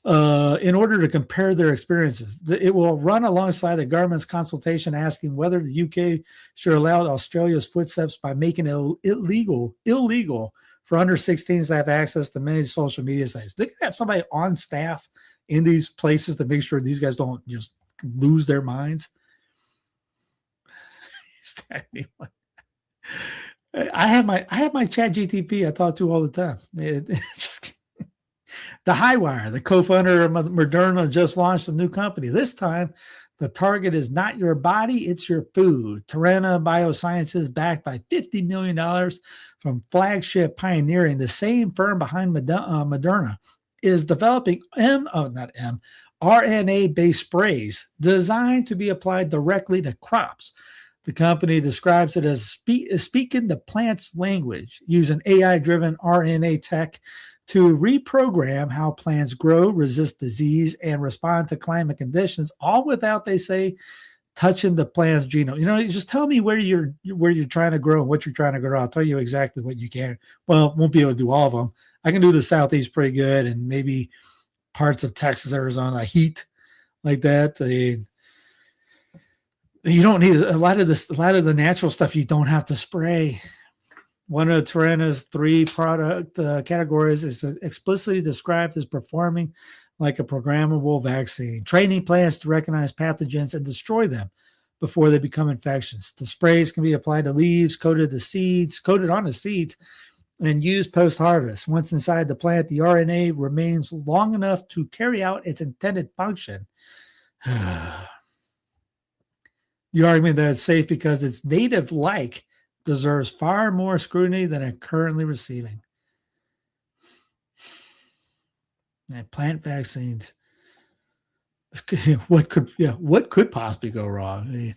in order to compare their experiences. It will run alongside the government's consultation asking whether the UK should allow Australia's footsteps by making it illegal for under 16s to have access to many social media sites. They could have somebody on staff in these places to make sure these guys don't just lose their minds. I have my chat GTP I talk to all the time. The Highwire, the co-founder of Moderna, just launched a new company. This time, the target is not your body, it's your food. Terrana Biosciences, backed by $50 million from Flagship Pioneering, the same firm behind Moderna, is developing RNA-based sprays designed to be applied directly to crops. The company describes it as speaking the plant's language, using AI-driven RNA tech to reprogram how plants grow, resist disease, and respond to climate conditions, all without, they say, touching the plant's genome. You just tell me where you're trying to grow and what you're trying to grow. I'll tell you exactly what you can. Well, won't be able to do all of them. I can do the Southeast pretty good, and maybe parts of Texas, Arizona, heat like that. You don't need a lot of the natural stuff. You don't have to spray. One of Terrana's 3 product categories is explicitly described as performing like a programmable vaccine, training plants to recognize pathogens and destroy them before they become infections. The sprays can be applied to leaves, coated on the seeds, and used post-harvest. Once inside the plant, the RNA remains long enough to carry out its intended function. The argument that it's safe because it's native-like deserves far more scrutiny than it's currently receiving. And plant vaccines. What could possibly go wrong?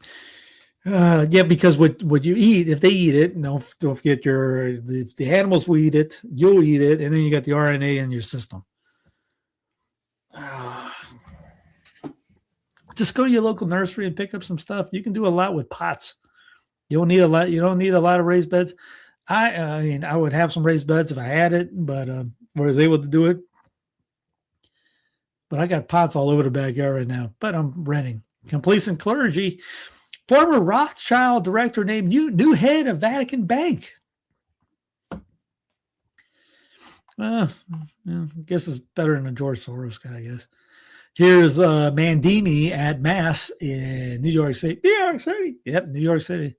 Because what you eat, if they eat it, don't forget the animals will eat it, you'll eat it, and then you got the RNA in your system. Just go to your local nursery and pick up some stuff. You can do a lot with pots. You don't need a lot. You don't need a lot of raised beds. I mean, I would have some raised beds if I had it, but was able to do it. But I got pots all over the backyard right now. But I'm renting. Complacent clergy. Former Rothschild director named new head of Vatican Bank. I guess it's better than a George Soros guy, I guess. Here's Mandimi at Mass in New York City. New York City. Yep, New York City.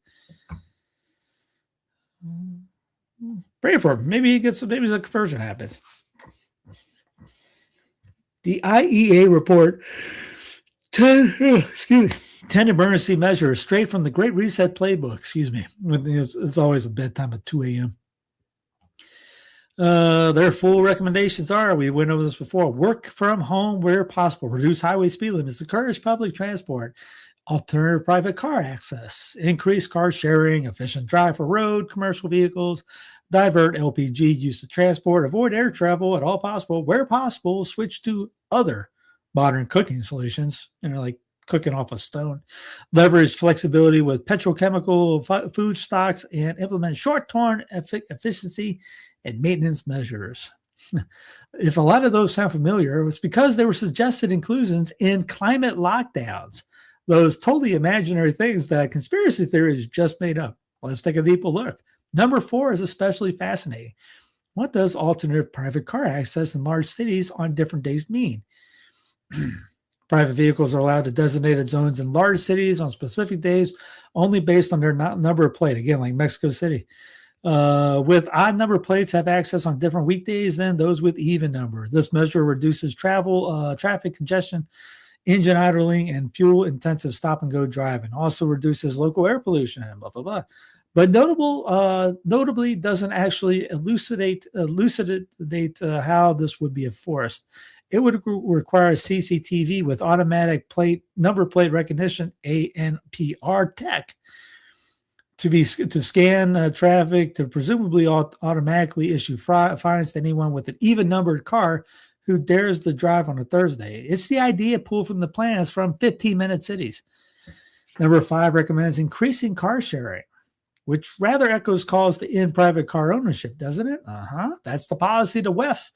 Pray for him. Maybe he gets. Maybe the conversion happens. The IEA report 10 emergency measures straight from the Great Reset playbook. Excuse me. It's always a bedtime at 2 a.m. Their full recommendations are, we went over this before, work from home where possible, reduce highway speed limits, encourage public transport, alternative private car access, increase car sharing, efficient drive for road, commercial vehicles, divert LPG use of transport, avoid air travel at all possible, where possible, switch to other modern cooking solutions, like cooking off a stone, leverage flexibility with petrochemical food stocks, and implement short-term efficiency and maintenance measures. If a lot of those sound familiar, it's because they were suggested inclusions in climate lockdowns, those totally imaginary things that conspiracy theories just made up. Let's take a deeper look. Number 4 is especially fascinating. What does alternative private car access in large cities on different days mean? Private vehicles are allowed to designated zones in large cities on specific days, only based on their number of plate. Again, like Mexico City. With odd number plates have access on different weekdays than those with even number. This measure reduces traffic congestion, engine idling, and fuel-intensive stop-and-go driving. Also reduces local air pollution, blah, blah, blah. But notably doesn't actually elucidate how this would be enforced. It would require CCTV with automatic number plate recognition, ANPR tech, to scan traffic, to presumably automatically issue fines to anyone with an even numbered car who dares to drive on a Thursday. It's the idea pulled from the plans from 15-minute cities. Number 5 recommends increasing car sharing, which rather echoes calls to end private car ownership, doesn't it? That's the policy the WEF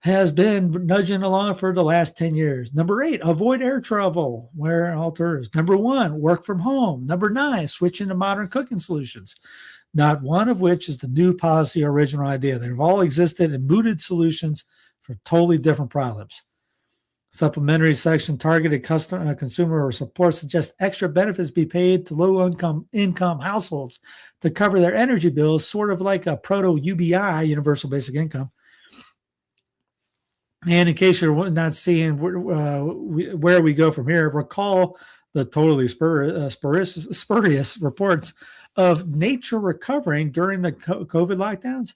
has been nudging along for the last 10 years. Number 8, avoid air travel where alternatives. Number 1, work from home. Number 9, switch into modern cooking solutions. Not one of which is the new policy or original idea. They've all existed in mooted solutions for totally different problems. Supplementary section targeted consumer support suggests extra benefits be paid to low-income households to cover their energy bills, sort of like a proto-UBI, Universal Basic Income. And in case you're not seeing where we go from here, recall the totally spurious reports of nature recovering during the COVID lockdowns.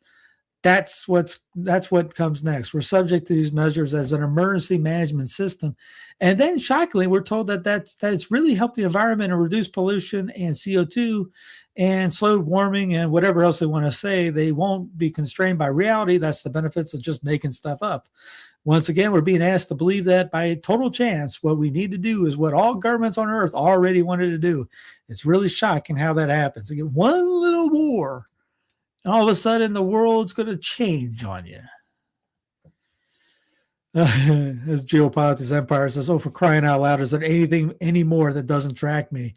That's what comes next. We're subject to these measures as an emergency management system. And then shockingly, we're told that it's really helped the environment and reduce pollution and CO2 and slowed warming and whatever else they want to say. They won't be constrained by reality. That's the benefits of just making stuff up. Once again, we're being asked to believe that by total chance, what we need to do is what all governments on earth already wanted to do. It's really shocking how that happens. You get one little war, and all of a sudden the world's going to change on you. As Geopolitics Empire says, oh, for crying out loud, is there anything anymore that doesn't track me?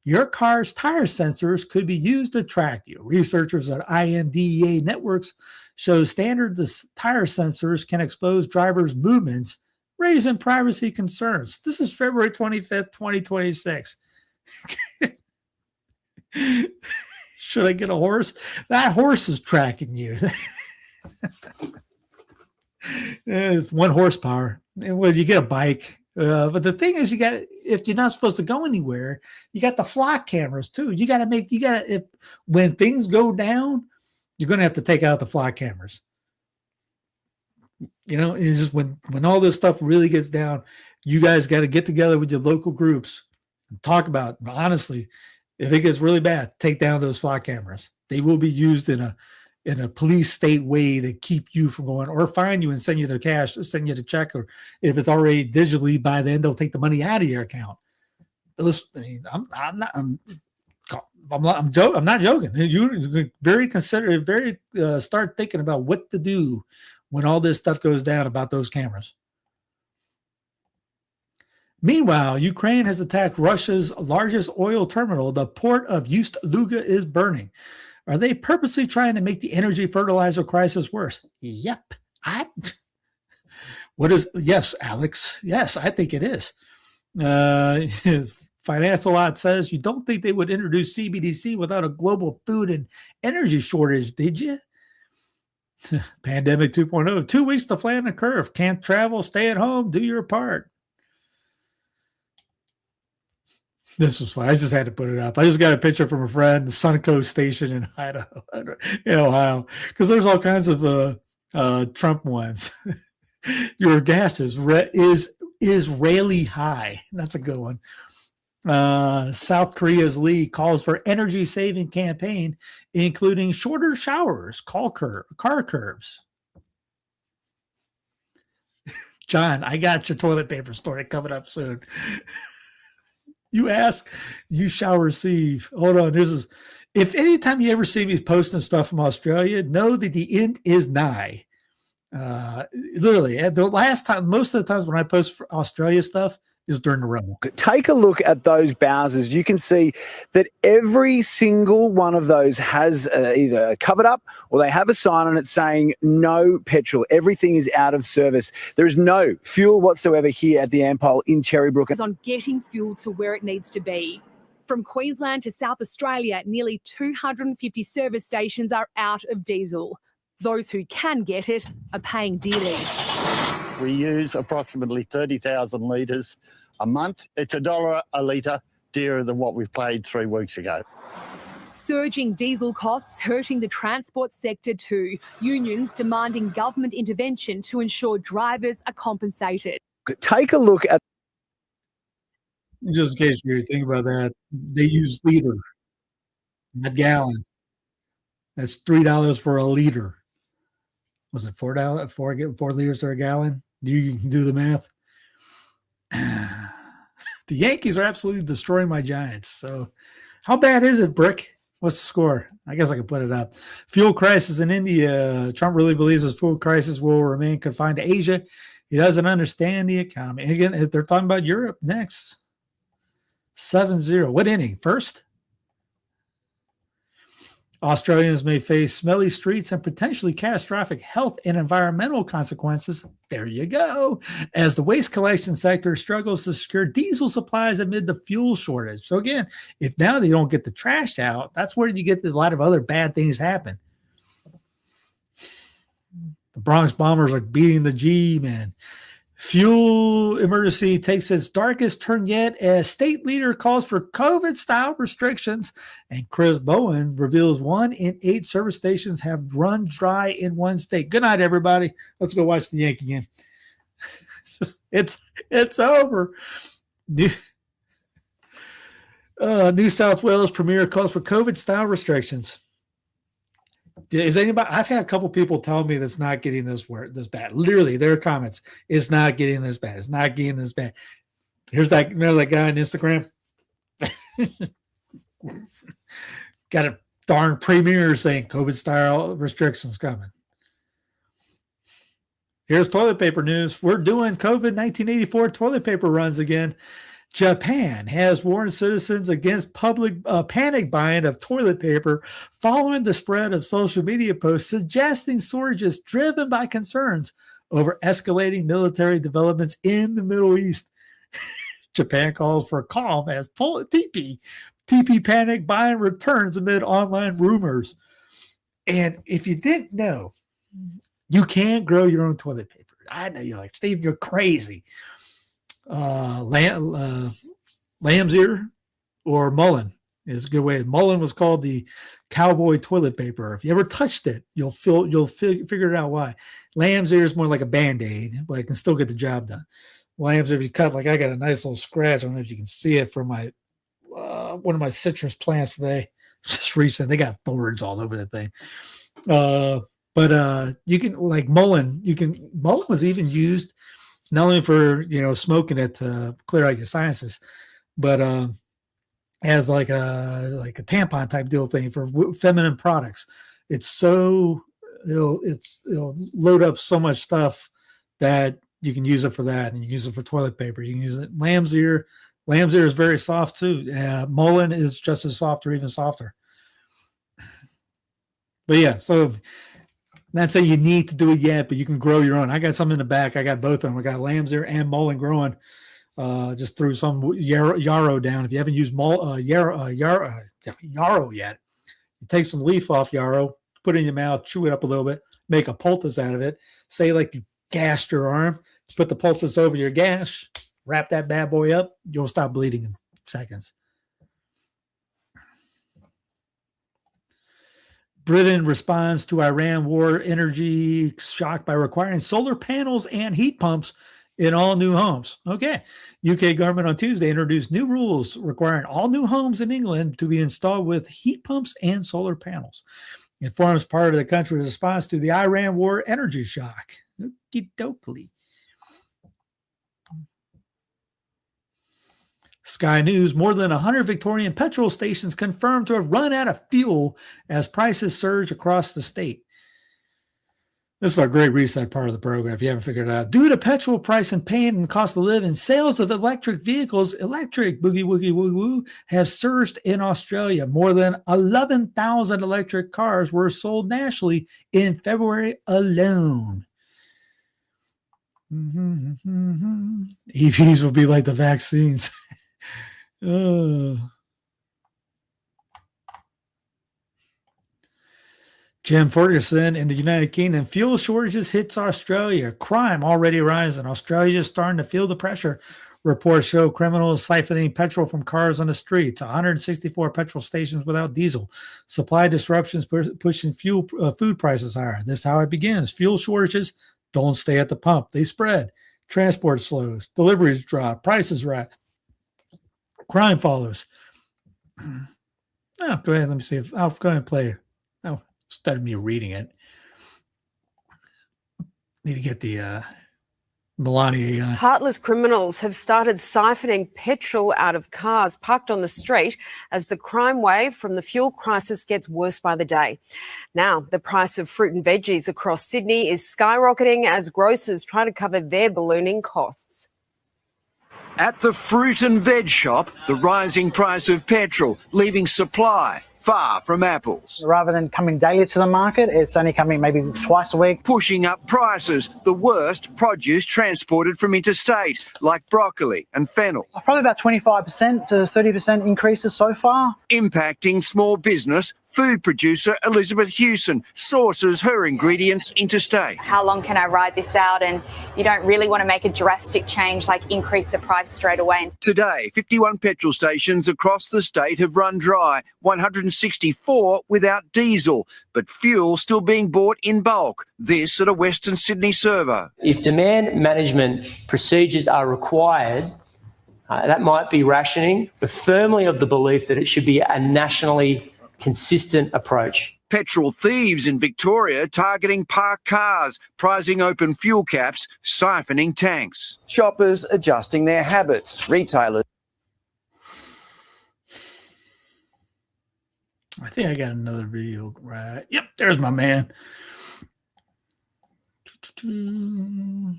Your car's tire sensors could be used to track you. Researchers at IMDEA Networks show standard tire sensors can expose drivers' movements, raising privacy concerns. This is February 25th, 2026. Should I get a horse? That horse is tracking you. It's 1 horsepower. Well, you get a bike. But the thing is, if you're not supposed to go anywhere, you got the flock cameras too. When things go down, you're going to have to take out the flock cameras. It's just when all this stuff really gets down, you guys got to get together with your local groups and talk about, honestly, if it gets really bad, take down those flock cameras. They will be used in a police state way to keep you from going, or fine you and send you the cash, send you the check, or if it's already digitally, by then they'll take the money out of your account. those, I mean, I'm not joking. You very start thinking about what to do when all this stuff goes down about those cameras. Meanwhile, Ukraine has attacked Russia's largest oil terminal. The port of Ust-Luga is burning. Are they purposely trying to make the energy fertilizer crisis worse? Yep. Yes, Alex. Yes, I think it is. Financial Lot says, you don't think they would introduce CBDC without a global food and energy shortage, did you? Pandemic 2.0, 2 weeks to flatten the curve. Can't travel, stay at home, do your part. This was fun. I just had to put it up. I just got a picture from a friend, the Suncoast station in Idaho, in Ohio, because there's all kinds of Trump ones. Your gas is Israeli high. That's a good one. South Korea's Lee calls for energy saving campaign, including shorter showers, car curves. John, I got your toilet paper story coming up soon. You ask, you shall receive. Hold on. If anytime you ever see me posting stuff from Australia, know that the end is nigh. Literally, at the last time, most of the times when I post for Australia stuff is during the rumble. Take a look at those Bowsers. You can see that every single one of those has either covered up or they have a sign on it saying no petrol. Everything is out of service. There is no fuel whatsoever here at the Ampol in Cherrybrook. On getting fuel to where it needs to be. From Queensland to South Australia, nearly 250 service stations are out of diesel. Those who can get it are paying dearly. We use approximately 30,000 litres a month. It's $1 a litre dearer than what we paid 3 weeks ago. Surging diesel costs hurting the transport sector too. Unions demanding government intervention to ensure drivers are compensated. Take a look at... Just in case you think about that, they use liter, not gallon. That's $3 for a liter. Was it $4? 4 liters or a gallon? You can do the math. The Yankees are absolutely destroying my Giants. So how bad is it, Brick? What's the score? I guess I can put it up. Fuel crisis in India. Trump really believes his food crisis will remain confined to Asia. He doesn't understand the economy. Again, they're talking about Europe next. 7-0. What inning? First? Australians may face smelly streets and potentially catastrophic health and environmental consequences. There you go. As the waste collection sector struggles to secure diesel supplies amid the fuel shortage. So again, if now they don't get the trash out, that's where you get a lot of other bad things happen. The Bronx Bombers are beating the G, man. Fuel emergency takes its darkest turn yet as state leader calls for COVID-style restrictions, and Chris Bowen reveals 1 in 8 service stations have run dry in one state. Good night, everybody. Let's go watch the Yankee game. It's over. New South Wales Premier calls for COVID-style restrictions. Is anybody? I've had a couple people tell me that's not getting this bad. Literally, their comments, it's not getting this bad. It's not getting this bad. Here's that. Remember that guy on Instagram? Got a darn premier saying COVID-style restrictions coming. Here's toilet paper news. We're doing COVID 1984 toilet paper runs again. Japan has warned citizens against public panic buying of toilet paper following the spread of social media posts suggesting shortages driven by concerns over escalating military developments in the Middle East. Japan calls for calm as TP panic buying returns amid online rumors. And if you didn't know, you can grow your own toilet paper. I know you're like, Steve, you're crazy. Lamb's ear or mullein is a good way. Mullein was called the cowboy toilet paper. If you ever touched it, you'll figure it out why. Lamb's ear is more like a Band-Aid, but it can still get the job done. Lamb's ear, if you cut, like I got a nice little scratch. I don't know if you can see it from my one of my citrus plants today. Just recent, they got thorns all over the thing. But you can, like mullein. Mullein was even used not only for smoking it to clear out your sinuses, but as like a tampon type deal thing for feminine products. It's so it'll load up so much stuff that you can use it for that, and you use it for toilet paper. You can use it. Lamb's ear is very soft too. Mullein is just as soft or even softer. But yeah, so not saying you need to do it yet, but you can grow your own. I got some in the back. I got both of them. I got lamb's ear and mullein growing. Just threw some yarrow down. If you haven't used yarrow yet, you take some leaf off yarrow, put it in your mouth, chew it up a little bit, make a poultice out of it. Say like you gashed your arm, put the poultice over your gash, wrap that bad boy up, you'll stop bleeding in seconds. Britain responds to Iran war energy shock by requiring solar panels and heat pumps in all new homes. Okay. UK government on Tuesday introduced new rules requiring all new homes in England to be installed with heat pumps and solar panels. It forms part of the country's response to the Iran war energy shock. Okey-dokey. Sky News, more than 100 Victorian petrol stations confirmed to have run out of fuel as prices surge across the state. This is our great reset part of the program, if you haven't figured it out. Due to petrol price and pain and cost of living, sales of electric vehicles, electric boogie woogie woo woo, have surged in Australia. More than 11,000 electric cars were sold nationally in February alone. EVs will be like the vaccines. Jim Ferguson in the United Kingdom. Fuel shortages hits Australia. Crime already rising. Australia is starting to feel the pressure. Reports show criminals siphoning petrol from cars on the streets. 164 petrol stations without diesel. Supply disruptions pushing food prices higher. This is how it begins. Fuel shortages don't stay at the pump. They spread. Transport slows. Deliveries drop. Prices rise. Crime follows. Oh, go ahead. Let me see if I'll go ahead and play. Oh, instead of me reading it, need to get the Melania. Heartless criminals have started siphoning petrol out of cars parked on the street as the crime wave from the fuel crisis gets worse by the day. Now, the price of fruit and veggies across Sydney is skyrocketing as grocers try to cover their ballooning costs. At the fruit and veg shop, the rising price of petrol leaving supply far from apples. Rather than coming daily to the market, it's only coming maybe twice a week. Pushing up prices, the worst produce transported from interstate, like broccoli and fennel. Probably about 25% to 30% increases so far. Impacting small business, food producer Elizabeth Hewson sources her ingredients interstate. How long can I ride this out? And you don't really want to make a drastic change like increase the price straight away. Today, 51 petrol stations across the state have run dry, 164 without diesel, but fuel still being bought in bulk. This at a Western Sydney server. If demand management procedures are required, that might be rationing, but firmly of the belief that it should be a nationally consistent approach. Petrol thieves in Victoria targeting parked cars, prizing open fuel caps, siphoning tanks. Shoppers adjusting their habits. Retailers. I think I got another video right. Yep, there's my man. The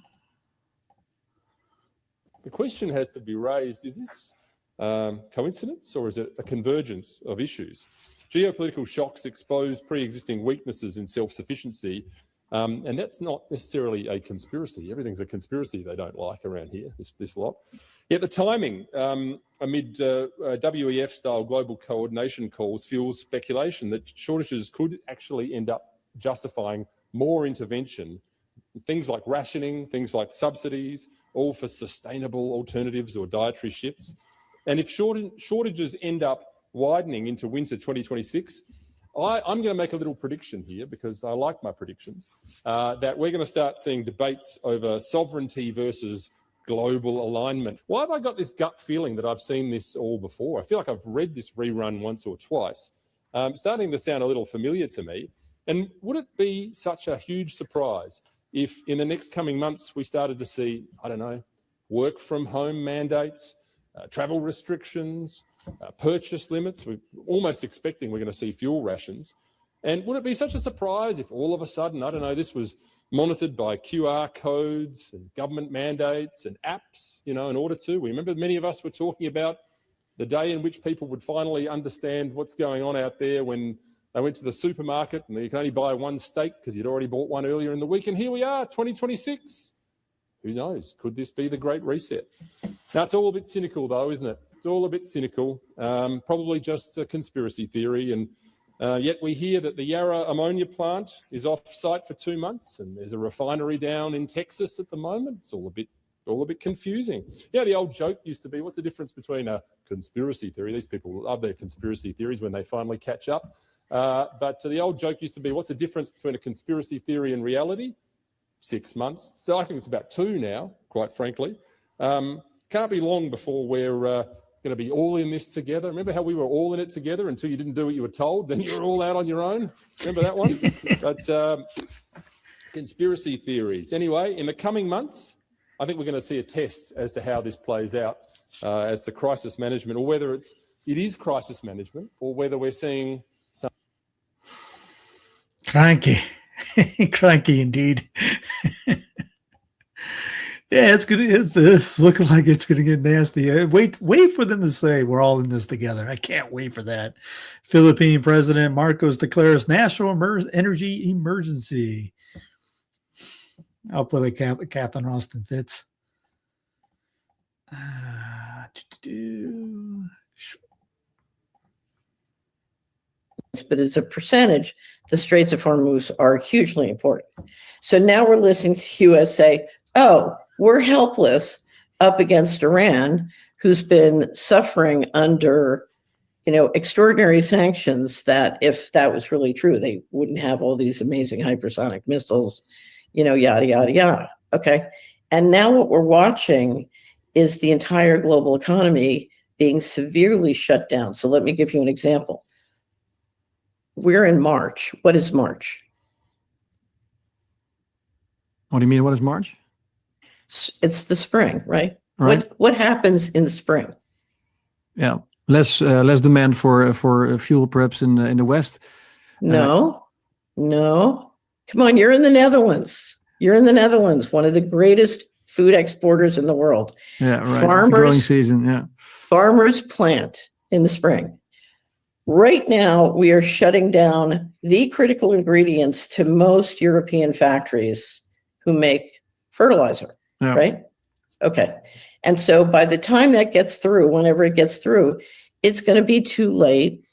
question has to be raised, is this coincidence or is it a convergence of issues? Geopolitical shocks expose pre-existing weaknesses in self-sufficiency, and that's not necessarily a conspiracy. Everything's a conspiracy they don't like around here, this lot. Yet the timing amid WEF-style global coordination calls fuels speculation that shortages could actually end up justifying more intervention, things like rationing, things like subsidies, all for sustainable alternatives or dietary shifts. And if shortages end up widening into winter 2026, I'm going to make a little prediction here because I like my predictions, that we're going to start seeing debates over sovereignty versus global alignment. Why have I got this gut feeling that I've seen this all before? I feel like I've read this rerun once or twice. Starting to sound a little familiar to me. And would it be such a huge surprise if in the next coming months we started to see, I don't know, work from home mandates, travel restrictions, purchase limits. We're almost expecting we're going to see fuel rations. And would it be such a surprise if all of a sudden, I don't know, this was monitored by QR codes and government mandates and apps, in order to? We remember many of us were talking about the day in which people would finally understand what's going on out there when they went to the supermarket and you can only buy one steak because you'd already bought one earlier in the week. And here we are, 2026. Who knows? Could this be the Great Reset? Now, it's all a bit cynical, though, isn't it? It's all a bit cynical, probably just a conspiracy theory. And yet we hear that the Yarra ammonia plant is off-site for 2 months, and there's a refinery down in Texas at the moment. It's all a bit confusing. Yeah, the old joke used to be, what's the difference between a conspiracy theory? These people love their conspiracy theories when they finally catch up. But the old joke used to be, what's the difference between a conspiracy theory and reality? 6 months. So I think it's about 2 now, quite frankly. Can't be long before we're going to be all in this together. Remember how we were all in it together until you didn't do what you were told? Then you were all out on your own. Remember that one? But conspiracy theories. Anyway, in the coming months, I think we're going to see a test as to how this plays out as to crisis management, or whether it is crisis management, or whether we're seeing some... Cranky. Cranky indeed. Yeah, it's looking like it's gonna get nasty. Wait for them to say we're all in this together. I can't wait for that. Philippine President Marcos declares national energy emergency. I'll put a Catherine Austin Fitz. But as a percentage, the Straits of Hormuz are hugely important. So now we're listening to US say, oh, we're helpless up against Iran, who's been suffering under, extraordinary sanctions that if that was really true, they wouldn't have all these amazing hypersonic missiles, yada, yada, yada. Okay. And now what we're watching is the entire global economy being severely shut down. So let me give you an example. We're in March. What is March? What do you mean? What is March? It's the spring, right? Right. What happens in the spring? Yeah, less demand for fuel, perhaps in the West. No. Come on, you're in the Netherlands. One of the greatest food exporters in the world. Yeah, right. It's growing season. Yeah. Farmers plant in the spring. Right now, we are shutting down the critical ingredients to most European factories who make fertilizer, right? Okay. And so by the time that gets through, whenever it gets through, it's going to be too late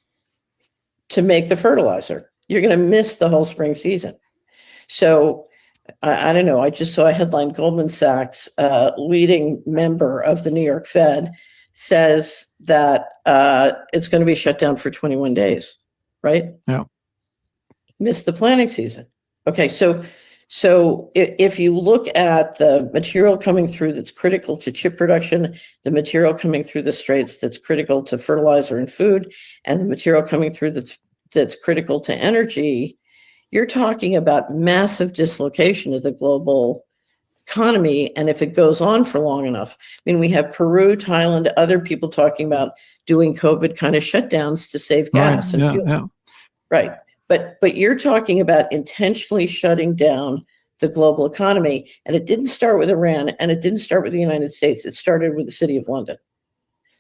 to make the fertilizer. You're going to miss the whole spring season. So I don't know. I just saw a headline, Goldman Sachs, leading member of the New York Fed, says that it's going to be shut down for 21 days, right? Yeah. Miss the planting season. Okay, so if you look at the material coming through that's critical to chip production, the material coming through the straits that's critical to fertilizer and food, and the material coming through that's critical to energy, you're talking about massive dislocation of the global economy. And if it goes on for long enough, I mean, we have Peru, Thailand, other people talking about doing COVID kind of shutdowns to save gas and fuel. Yeah. Right. But you're talking about intentionally shutting down the global economy. And it didn't start with Iran, and it didn't start with the United States. It started with the City of London.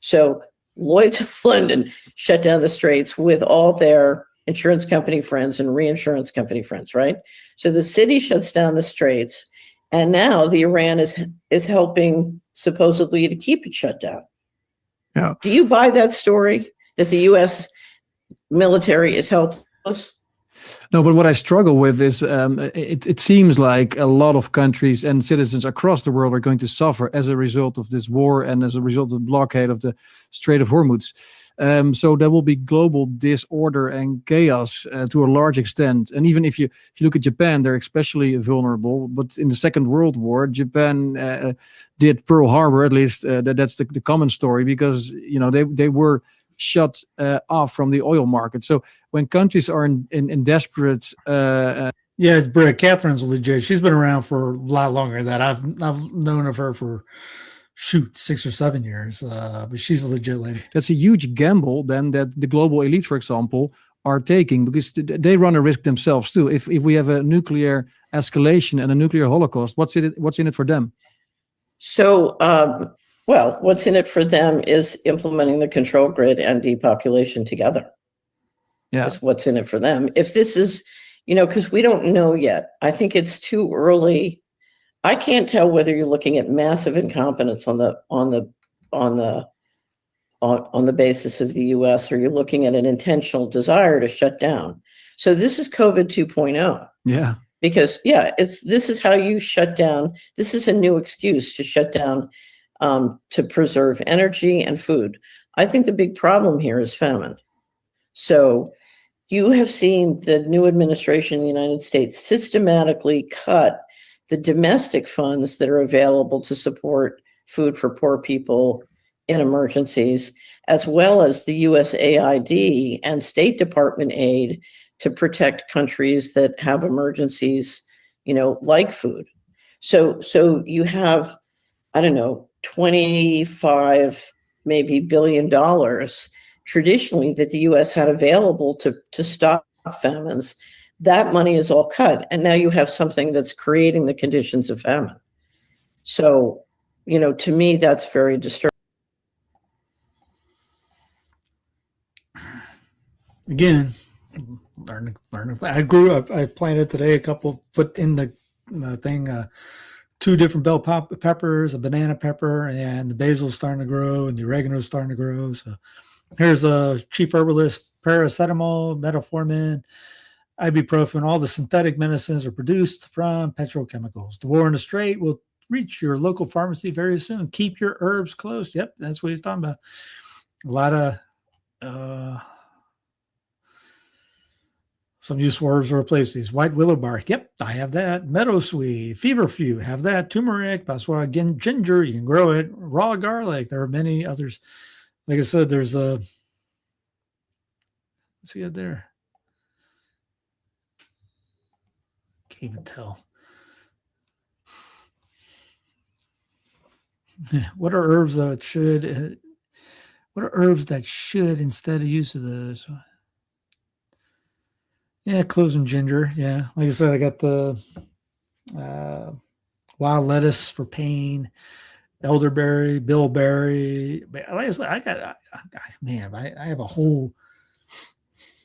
So Lloyd's of London shut down the straits with all their insurance company friends and reinsurance company friends, right? So the city shuts down the straits, and now the Iran is helping supposedly to keep it shut down. Yeah. Do you buy that story that the U.S. military is helpless? No, but what I struggle with is it seems like a lot of countries and citizens across the world are going to suffer as a result of this war and as a result of the blockade of the Strait of Hormuz. So there will be global disorder and chaos to a large extent. And even if you look at Japan, they're especially vulnerable. But in the Second World War, Japan did Pearl Harbor, at least that's the common story, because they were shut off from the oil market. So when countries are in desperate... Yeah, Britt, Catherine's legit. She's been around for a lot longer than that. I've known of her for shoot, 6 or 7 years. But she's a legit lady. That's a huge gamble then that the global elite, for example, are taking, because they run a risk themselves too. If we have a nuclear escalation and a nuclear holocaust, what's in it for them? So, well, what's in it for them is implementing the control grid and depopulation together. Yeah. That's what's in it for them. If this is, because we don't know yet. I think it's too early. I can't tell whether you're looking at massive incompetence on the basis of the U.S. or you're looking at an intentional desire to shut down. So this is COVID 2.0. Yeah. Because this is how you shut down. This is a new excuse to shut down to preserve energy and food. I think the big problem here is famine. So you have seen the new administration in the United States systematically cut the domestic funds that are available to support food for poor people in emergencies, as well as the USAID and State Department aid to protect countries that have emergencies, like food. So you have, I don't know, 25 maybe $1 billion traditionally that the US had available to stop famines. That money is all cut. And now you have something that's creating the conditions of famine. So, to me, that's very disturbing. Again, learn. I grew up. I planted today a couple. Put in the thing 2 different bell peppers, a banana pepper, and the basil's starting to grow, and the oregano's starting to grow. So here's a chief herbalist: paracetamol, metformin, ibuprofen. All the synthetic medicines are produced from petrochemicals. The war in the Strait will reach your local pharmacy very soon. Keep your herbs close. Yep, that's what he's talking about. A lot of some useful herbs to replace these. White willow bark. Yep, I have that. Meadowsweet, feverfew, have that. Turmeric, that's why again, ginger, you can grow it. Raw garlic. There are many others. Like I said, there's a, let's see it there. Can't even tell. What are herbs that should, instead of use of those? Yeah, cloves and ginger. Yeah, like I said, I got the wild lettuce for pain, elderberry, bilberry. Like I said, I have a whole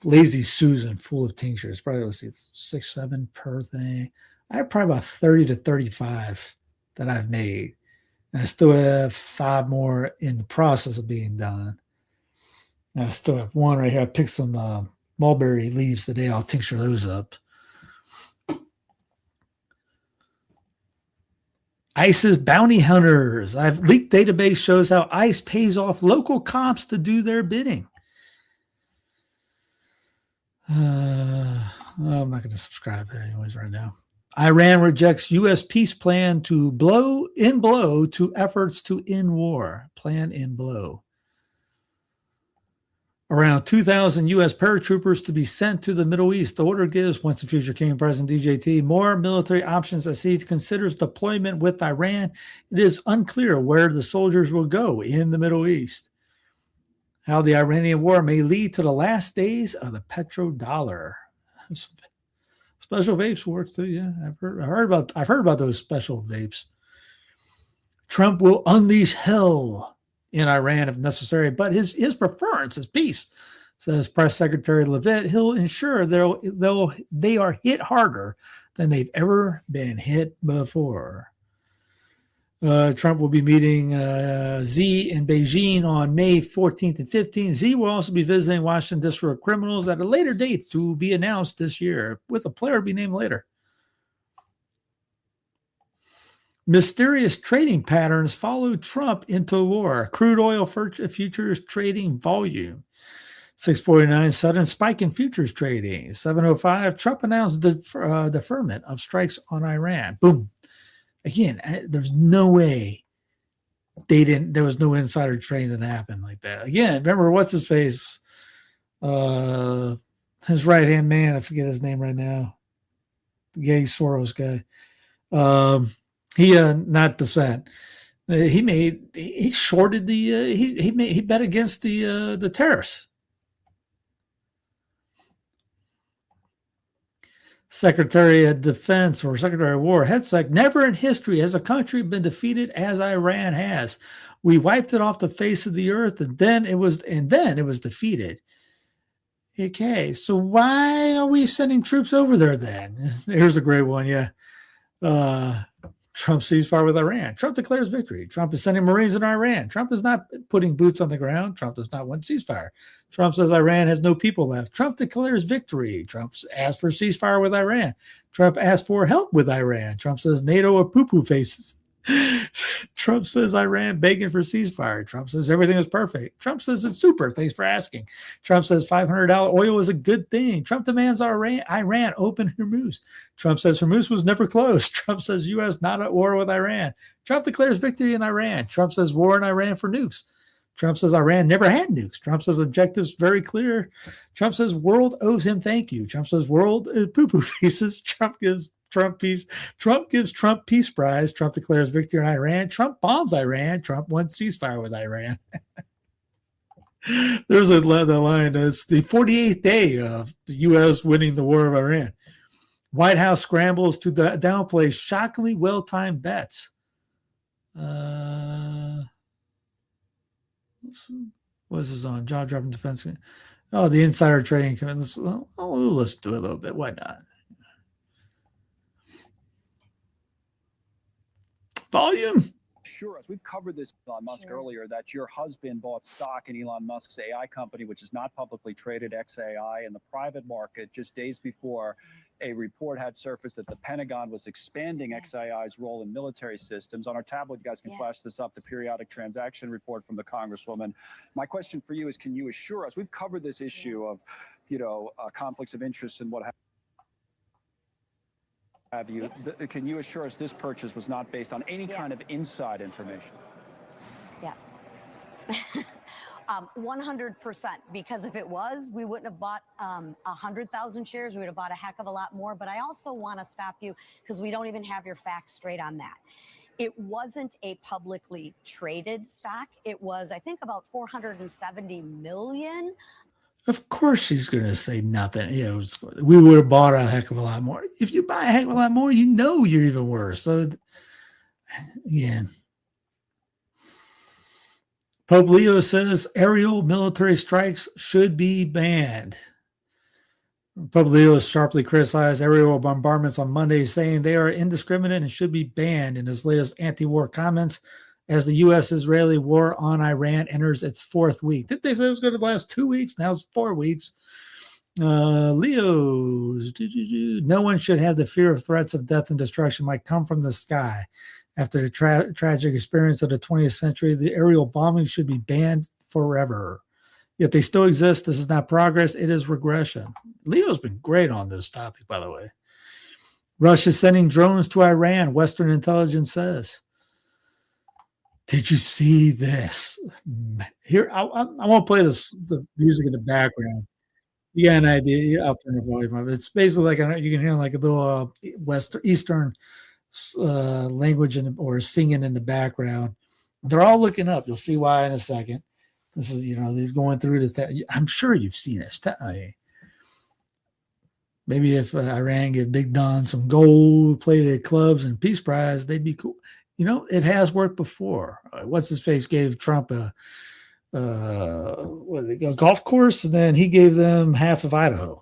Lazy Susan full of tinctures. Probably, let's see, 6, 7 per thing. I have probably about 30 to 35 that I've made. And I still have 5 more in the process of being done. And I still have 1 right here. I picked some mulberry leaves today. I'll tincture those up. ICE's bounty hunters. Leaked database shows how ICE pays off local cops to do their bidding. I'm not going to subscribe anyways right now. Iran rejects U.S. peace plan to blow to efforts to end war. Plan in blow. Around 2,000 U.S. paratroopers to be sent to the Middle East. The order gives, once the future King President DJT, more military options as he considers deployment with Iran. It is unclear where the soldiers will go in the Middle East. How the Iranian war may lead to the last days of the petrodollar. Special vapes work too. Yeah, I've heard about those special vapes. Trump will unleash hell in Iran if necessary, but his preference is peace, says Press Secretary Levitt. He'll ensure they are hit harder than they've ever been hit before. Trump will be meeting Xi in Beijing on May 14th and 15th. Xi will also be visiting Washington District of Criminals at a later date to be announced this year, with a player to be named later. Mysterious trading patterns follow Trump into war. Crude oil futures trading volume. 649, sudden spike in futures trading. 705, Trump announced deferment of strikes on Iran. Boom. Again, there's no way there was no insider trading that happened like that. Again, remember, what's his face? His right-hand man, I forget his name right now. The gay Soros guy. Not the set. He shorted the he bet against the tariffs. Secretary of Defense or Secretary of War, Hetzek, never in history has a country been defeated as Iran has. We wiped it off the face of the earth, and then it was defeated. Okay, so why are we sending troops over there then? Here's a great one, yeah. Trump ceasefire with Iran. Trump declares victory. Trump is sending Marines in Iran. Trump is not putting boots on the ground. Trump does not want ceasefire. Trump says Iran has no people left. Trump declares victory. Trump asks for ceasefire with Iran. Trump asks for help with Iran. Trump says NATO are poo-poo faces. Trump says Iran begging for ceasefire. Trump says everything is perfect. Trump says it's super. Thanks for asking. Trump says $500 oil is a good thing. Trump demands Iran open Hormuz. Trump says Hormuz was never closed. Trump says U.S. not at war with Iran. Trump declares victory in Iran. Trump says war in Iran for nukes. Trump says Iran never had nukes. Trump says objectives very clear. Trump says world owes him thank you. Trump says world is poo-poo faces. Trump gives Trump gives Trump peace prize. Trump declares victory in Iran. Trump bombs Iran. Trump wants ceasefire with Iran. There's the line. It's the 48th day of the U.S. winning the war of Iran. White House scrambles to downplay shockingly well-timed bets. What is this on? Jaw-dropping defense. Oh, the insider trading. Let's do it a little bit. Why not? Volume. Sure, as we've covered this with Elon Musk earlier, that your husband bought stock in Elon Musk's AI company, which is not publicly traded, XAI, in the private market just days before a report had surfaced that the Pentagon was expanding XAI's role in military systems. On our tablet, you guys can flash this up, the periodic transaction report from the Congresswoman. My question for you is, can you assure us, we've covered this issue of, conflicts of interest and what have you. Can you assure us this purchase was not based on any kind of inside information? Yeah. 100%, because if it was, we wouldn't have bought 100,000 shares. We would have bought a heck of a lot more. But I also want to stop you because we don't even have your facts straight on that. It wasn't a publicly traded stock. It was, I think, about 470 million. Of course she's going to say nothing. We would have bought a heck of a lot more. If you buy a heck of a lot more, you're even worse. So, yeah. Pope Leo says aerial military strikes should be banned. Pope Leo has sharply criticized aerial bombardments on Monday, saying they are indiscriminate and should be banned in his latest anti-war comments as the U.S.-Israeli war on Iran enters its fourth week. Didn't they say it was going to last 2 weeks? Now it's 4 weeks. Leo's, no one should have the fear of threats of death and destruction might come from the sky. After the tragic experience of the 20th century, the aerial bombings should be banned forever. Yet they still exist. This is not progress. It is regression. Leo's been great on this topic, by the way. Russia's sending drones to Iran, Western intelligence says. Did you see this? Here, I won't play the music in the background. You got an idea? I'll turn the volume up. It's basically like you can hear like a little Eastern language or singing in the background. They're all looking up. You'll see why in a second. This is, he's going through this. I'm sure you've seen it. Maybe if Iran gave Big Don some gold-plated clubs and peace prize, they'd be cool. It has worked before. What's his face gave Trump a golf course, and then he gave them half of Idaho.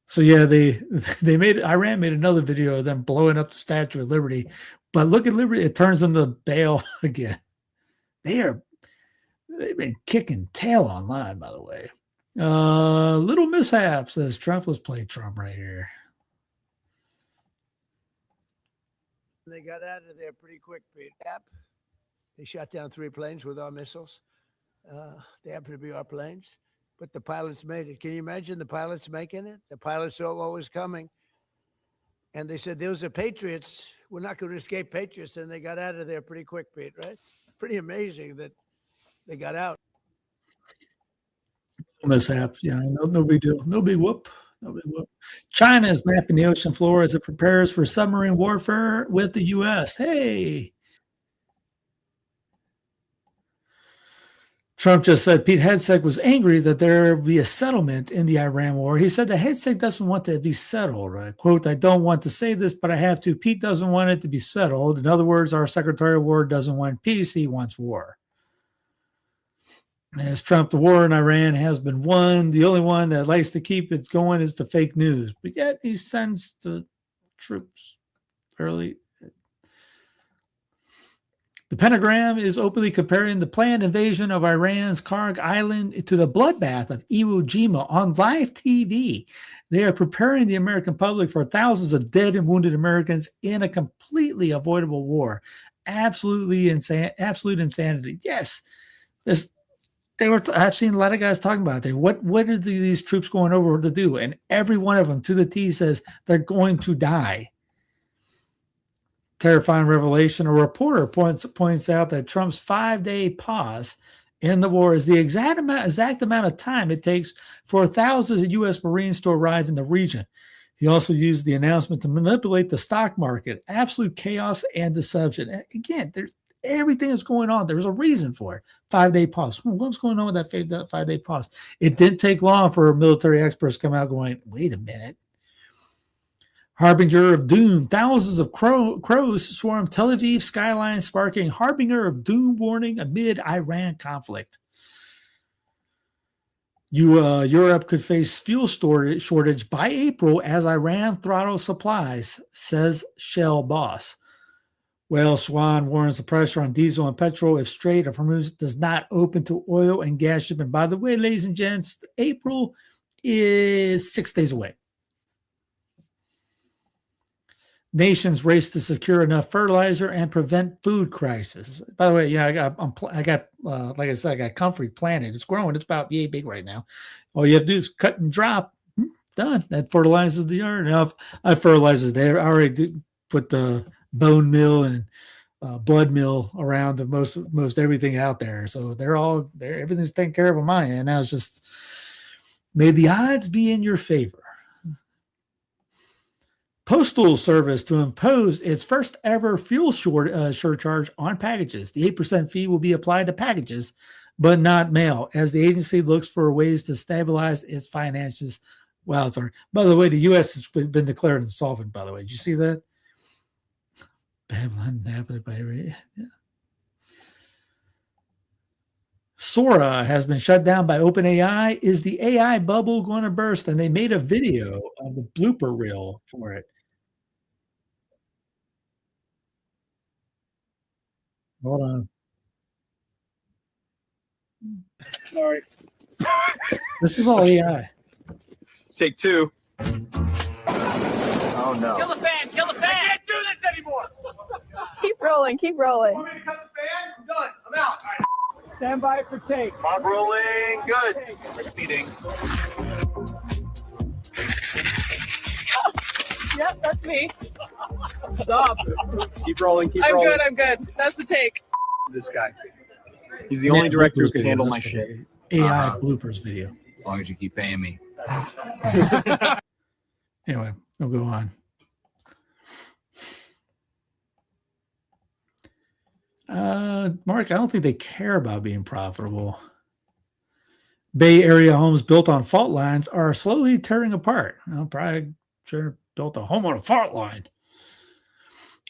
So yeah, Iran made another video of them blowing up the Statue of Liberty, but look at Liberty, it turns into bail again. They've been kicking tail online, by the way. Little mishap, says Trump. Let's play Trump right here. They got out of there pretty quick, Pete. They shot down 3 planes with our missiles. They happen to be our planes, but the pilots made it. Can you imagine the pilots making it? The pilots saw what was coming, and they said, those are patriots. We're not going to escape patriots, and they got out of there pretty quick, Pete, right? Pretty amazing that they got out. Mishap, no big deal. No big whoop. China is mapping the ocean floor as it prepares for submarine warfare with the U.S. Hey, Trump just said Pete Hegseth was angry that there be a settlement in the Iran war. He said that Hegseth doesn't want to be settled. Quote, I don't want to say this, but I have to. Pete doesn't want it to be settled. In other words, our Secretary of War doesn't want peace. He wants war. As Trump, the war in Iran has been won. The only one that likes to keep it going is the fake news. But yet he sends the troops early. The Pentagon is openly comparing the planned invasion of Iran's Karg Island to the bloodbath of Iwo Jima on live TV. They are preparing the American public for thousands of dead and wounded Americans in a completely avoidable war. Absolute insanity. Yes, I've seen a lot of guys talking about it. What are these troops going over to do? And every one of them to the T says they're going to die. Terrifying revelation. A reporter points out that Trump's 5-day pause in the war is the exact amount of time it takes for thousands of U.S. Marines to arrive in the region. He also used the announcement to manipulate the stock market. Absolute chaos and deception. Again, everything is going on. There's a reason for it. 5-day pause. What's going on with that 5-day pause? It didn't take long for military experts to come out going, wait a minute. Harbinger of doom. Thousands of crows swarm Tel Aviv skyline, sparking harbinger of doom warning amid Iran conflict. Europe could face fuel shortage by April as Iran throttles supplies, says Shell boss. Well, Schwan warns the pressure on diesel and petrol if Strait of Hormuz does not open to oil and gas shipment. By the way, ladies and gents, April is 6 days away. Nations race to secure enough fertilizer and prevent food crisis. By the way, yeah, I got like I said, I got comfrey planted. It's growing. It's about yay big right now. All you have to do is cut and drop. Done. That fertilizes the yard. Now, I fertilizes there. I already put the bone mill and blood mill around the most everything out there. So they're everything's taken care of on my end. Now it's just may the odds be in your favor. Postal Service to impose its first ever fuel surcharge on packages. The 8% fee will be applied to packages, but not mail, as the agency looks for ways to stabilize its finances. Wow, sorry. By the way, the U.S. has been declared insolvent, by the way. Did you see that? Babylon happened by yeah. Sora has been shut down by OpenAI. Is the AI bubble going to burst? And they made a video of the blooper reel for it. Hold on. Sorry. This is all AI. Take two. Oh no. Kill the fan! Kill the fan! I can't do this anymore! Keep rolling, keep rolling. Want me to cut the fan? I'm done. I'm out. Right. Stand by for take. Mob rolling. Good. We're speeding. Yep, that's me. Stop. Keep rolling. Keep rolling. I'm good. That's the take. This guy. He's the only director who can handle my shit. AI bloopers video. As long as you keep paying me. Anyway, we'll go on. Mark, I don't think they care about being profitable. Bay Area homes built on fault lines are slowly tearing apart. Probably should have built a home on a fault line.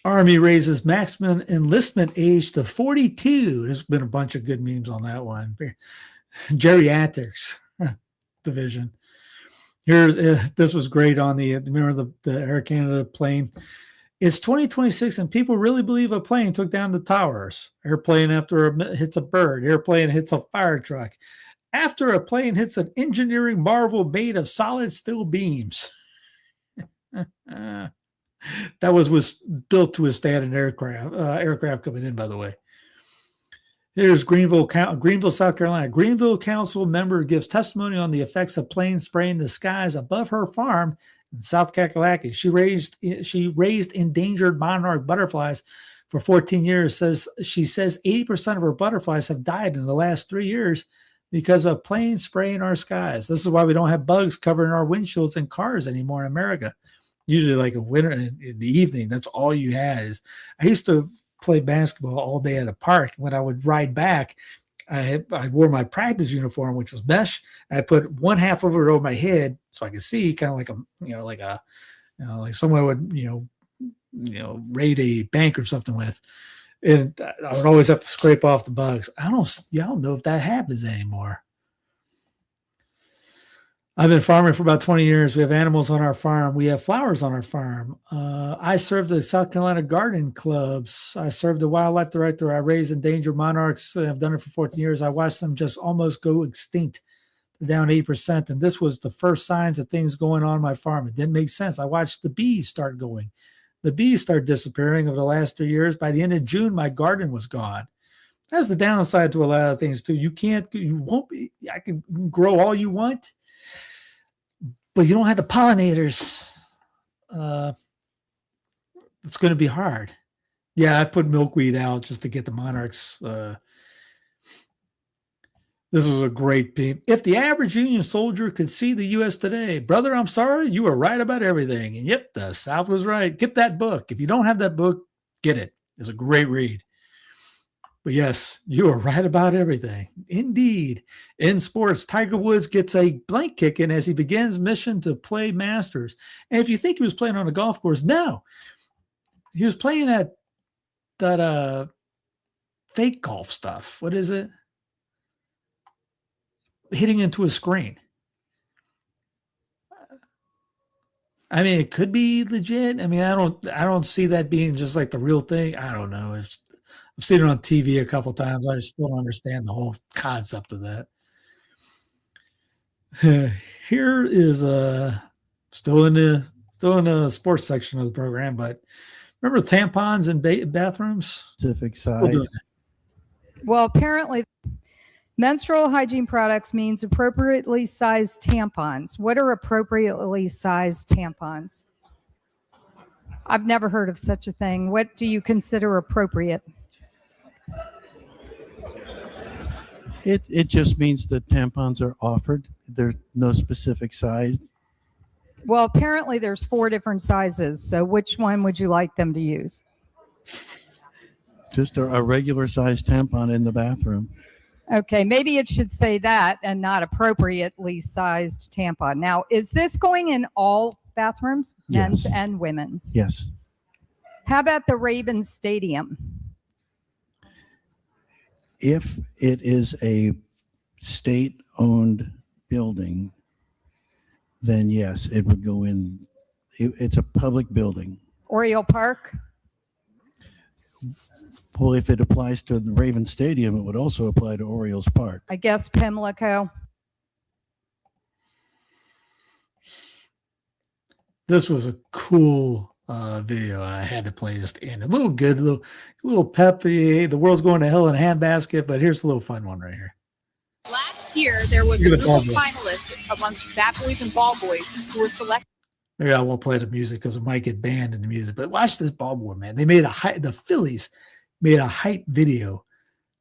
Army raises maximum enlistment age to 42. There's been a bunch of good memes on that one. Geriatrics division. This was great on remember the Air Canada plane. It's 2026 and people really believe a plane took down the towers. Airplane hits a bird. Airplane hits a fire truck. After a plane hits an engineering marvel made of solid steel beams. That was built to withstand an aircraft coming in, by the way. Here's Greenville, South Carolina. Greenville Council member gives testimony on the effects of planes spraying the skies above her farm in South Kakalaki. She raised endangered monarch butterflies for 14 years. She says 80% of her butterflies have died in the last 3 years because of planes spraying our skies. This is why we don't have bugs covering our windshields in cars anymore in America. Usually like a winter in the evening, that's all you had. I used to play basketball all day at a park. When I would ride back, I wore my practice uniform, which was mesh. I put one half over my head so I could see, kind of like someone would, raid a bank or something with. And I would always have to scrape off the bugs. I don't know if that happens anymore. I've been farming for about 20 years. We have animals on our farm. We have flowers on our farm. I serve the South Carolina Garden Clubs. I serve the wildlife director. I raise endangered monarchs. I've done it for 14 years. I watched them just almost go extinct. They're down 8%. And this was the first signs of things going on my farm. It didn't make sense. I watched the bees start going. The bees start disappearing over the last 3 years. By the end of June, my garden was gone. That's the downside to a lot of things too. I can grow all you want, but you don't have the pollinators. It's going to be hard. Yeah, I put milkweed out just to get the monarchs. This was a great piece. If the average Union soldier could see the U.S. today, brother, I'm sorry, you were right about everything. And yep, the South was right. Get that book. If you don't have that book, get it. It's a great read. But yes, you are right about everything. Indeed. In sports, Tiger Woods gets a blank kicking as he begins mission to play Masters. And if you think he was playing on a golf course, no. He was playing at that fake golf stuff. What is it? Hitting into a screen. I mean, it could be legit. I mean, I don't see that being just like the real thing. I don't know. I've seen it on TV a couple times. I still don't understand the whole concept of that. Here is still in the sports section of the program, but remember tampons in bathrooms? Specific side. Well, apparently menstrual hygiene products means appropriately sized tampons. What are appropriately sized tampons? I've never heard of such a thing. What do you consider appropriate? It just means that tampons are offered. There's no specific size. Well, apparently there's 4 different sizes. So which one would you like them to use? Just a regular size tampon in the bathroom. Okay, maybe it should say that and not appropriately sized tampon. Now, is this going in all bathrooms, men's and women's? Yes. How about the Ravens Stadium? If it is a state-owned building, then yes, it would go in. It's a public building. Oriole Park? Well, if it applies to the Raven Stadium, it would also apply to Orioles Park. I guess Pimlico. This was a cool video. I had to play this in. A little good, a little peppy. The world's going to hell in a handbasket, but here's a little fun one right here. Last year, there was a group of finalists amongst Bat Boys and Ball Boys who were selected. Maybe I won't play the music because it might get banned in the music. But watch this ball boy, man. They made the Phillies made a hype video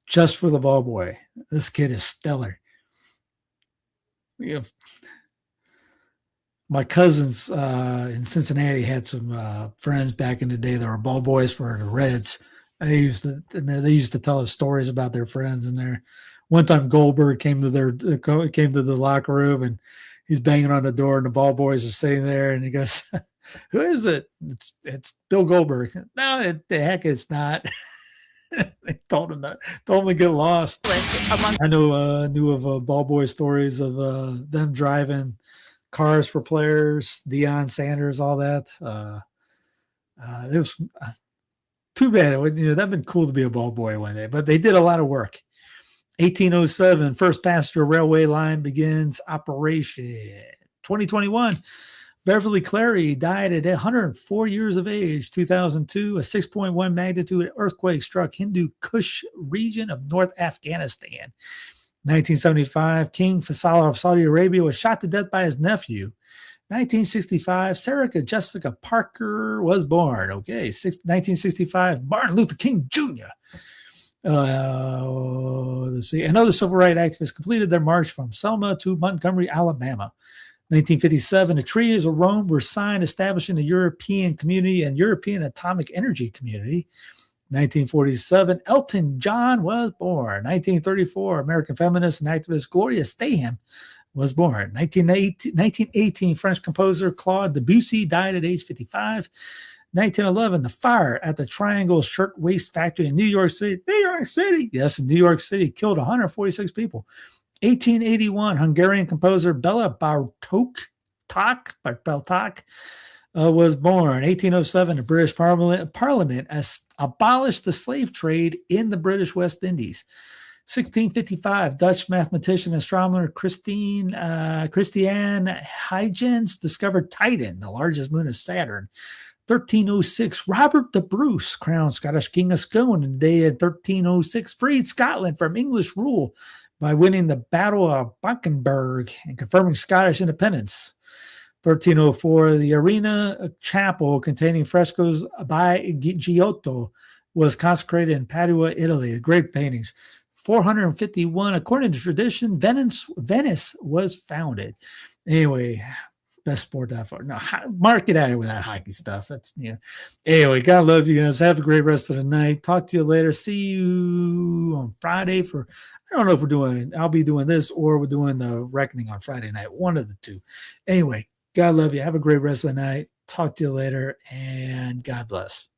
just for the ball boy. This kid is stellar. My cousins in Cincinnati had some friends back in the day that were ball boys for the Reds. They used to tell us stories about their friends in there. One time Goldberg came to the locker room and he's banging on the door and the ball boys are sitting there and he goes, "Who is it?" It's Bill Goldberg. No, the heck it's not. They told him to get lost. I knew of ball boy stories of them driving cars for players, Deion Sanders, all that. It was too bad. That'd been cool to be a ball boy one day, but they did a lot of work. 1807, first passenger railway line begins operation. 2021, Beverly Clary died at 104 years of age. 2002, a 6.1 magnitude earthquake struck Hindu Kush region of North Afghanistan. 1975, King Faisal of Saudi Arabia was shot to death by his nephew. 1965, Sarah Jessica Parker was born. 1965, Martin Luther King Jr. Let's see. Another civil rights activists completed their march from Selma to Montgomery, Alabama. 1957, the Treaties of Rome were signed, establishing the European Community and European Atomic Energy Community. 1947, Elton John was born. 1934, American feminist and activist Gloria Steinem was born. 1918, French composer Claude Debussy died at age 55. 1911, the fire at the Triangle Shirtwaist Factory in New York City. New York City. Yes, in New York City, killed 146 people. 1881, Hungarian composer Bela Bartók was born. 1807, the British Parliament abolished the slave trade in the British West Indies. 1655, Dutch mathematician and astronomer Christian Huygens discovered Titan, the largest moon of Saturn. 1306, Robert the Bruce, crowned Scottish King of Scone in the day of 1306, freed Scotland from English rule by winning the Battle of Blankenberg and confirming Scottish independence. 1304, the Arena Chapel containing frescoes by Giotto was consecrated in Padua, Italy. Great paintings. 451, according to tradition, Venice was founded. Anyway, best sport that far. No, Mark, get out of here with that hockey stuff. That's, you know. Anyway, God love you guys. Have a great rest of the night. Talk to you later. See you on Friday for, I don't know if I'll be doing this or we're doing the Reckoning on Friday night. One of the two. Anyway, God love you. Have a great rest of the night. Talk to you later, and God bless.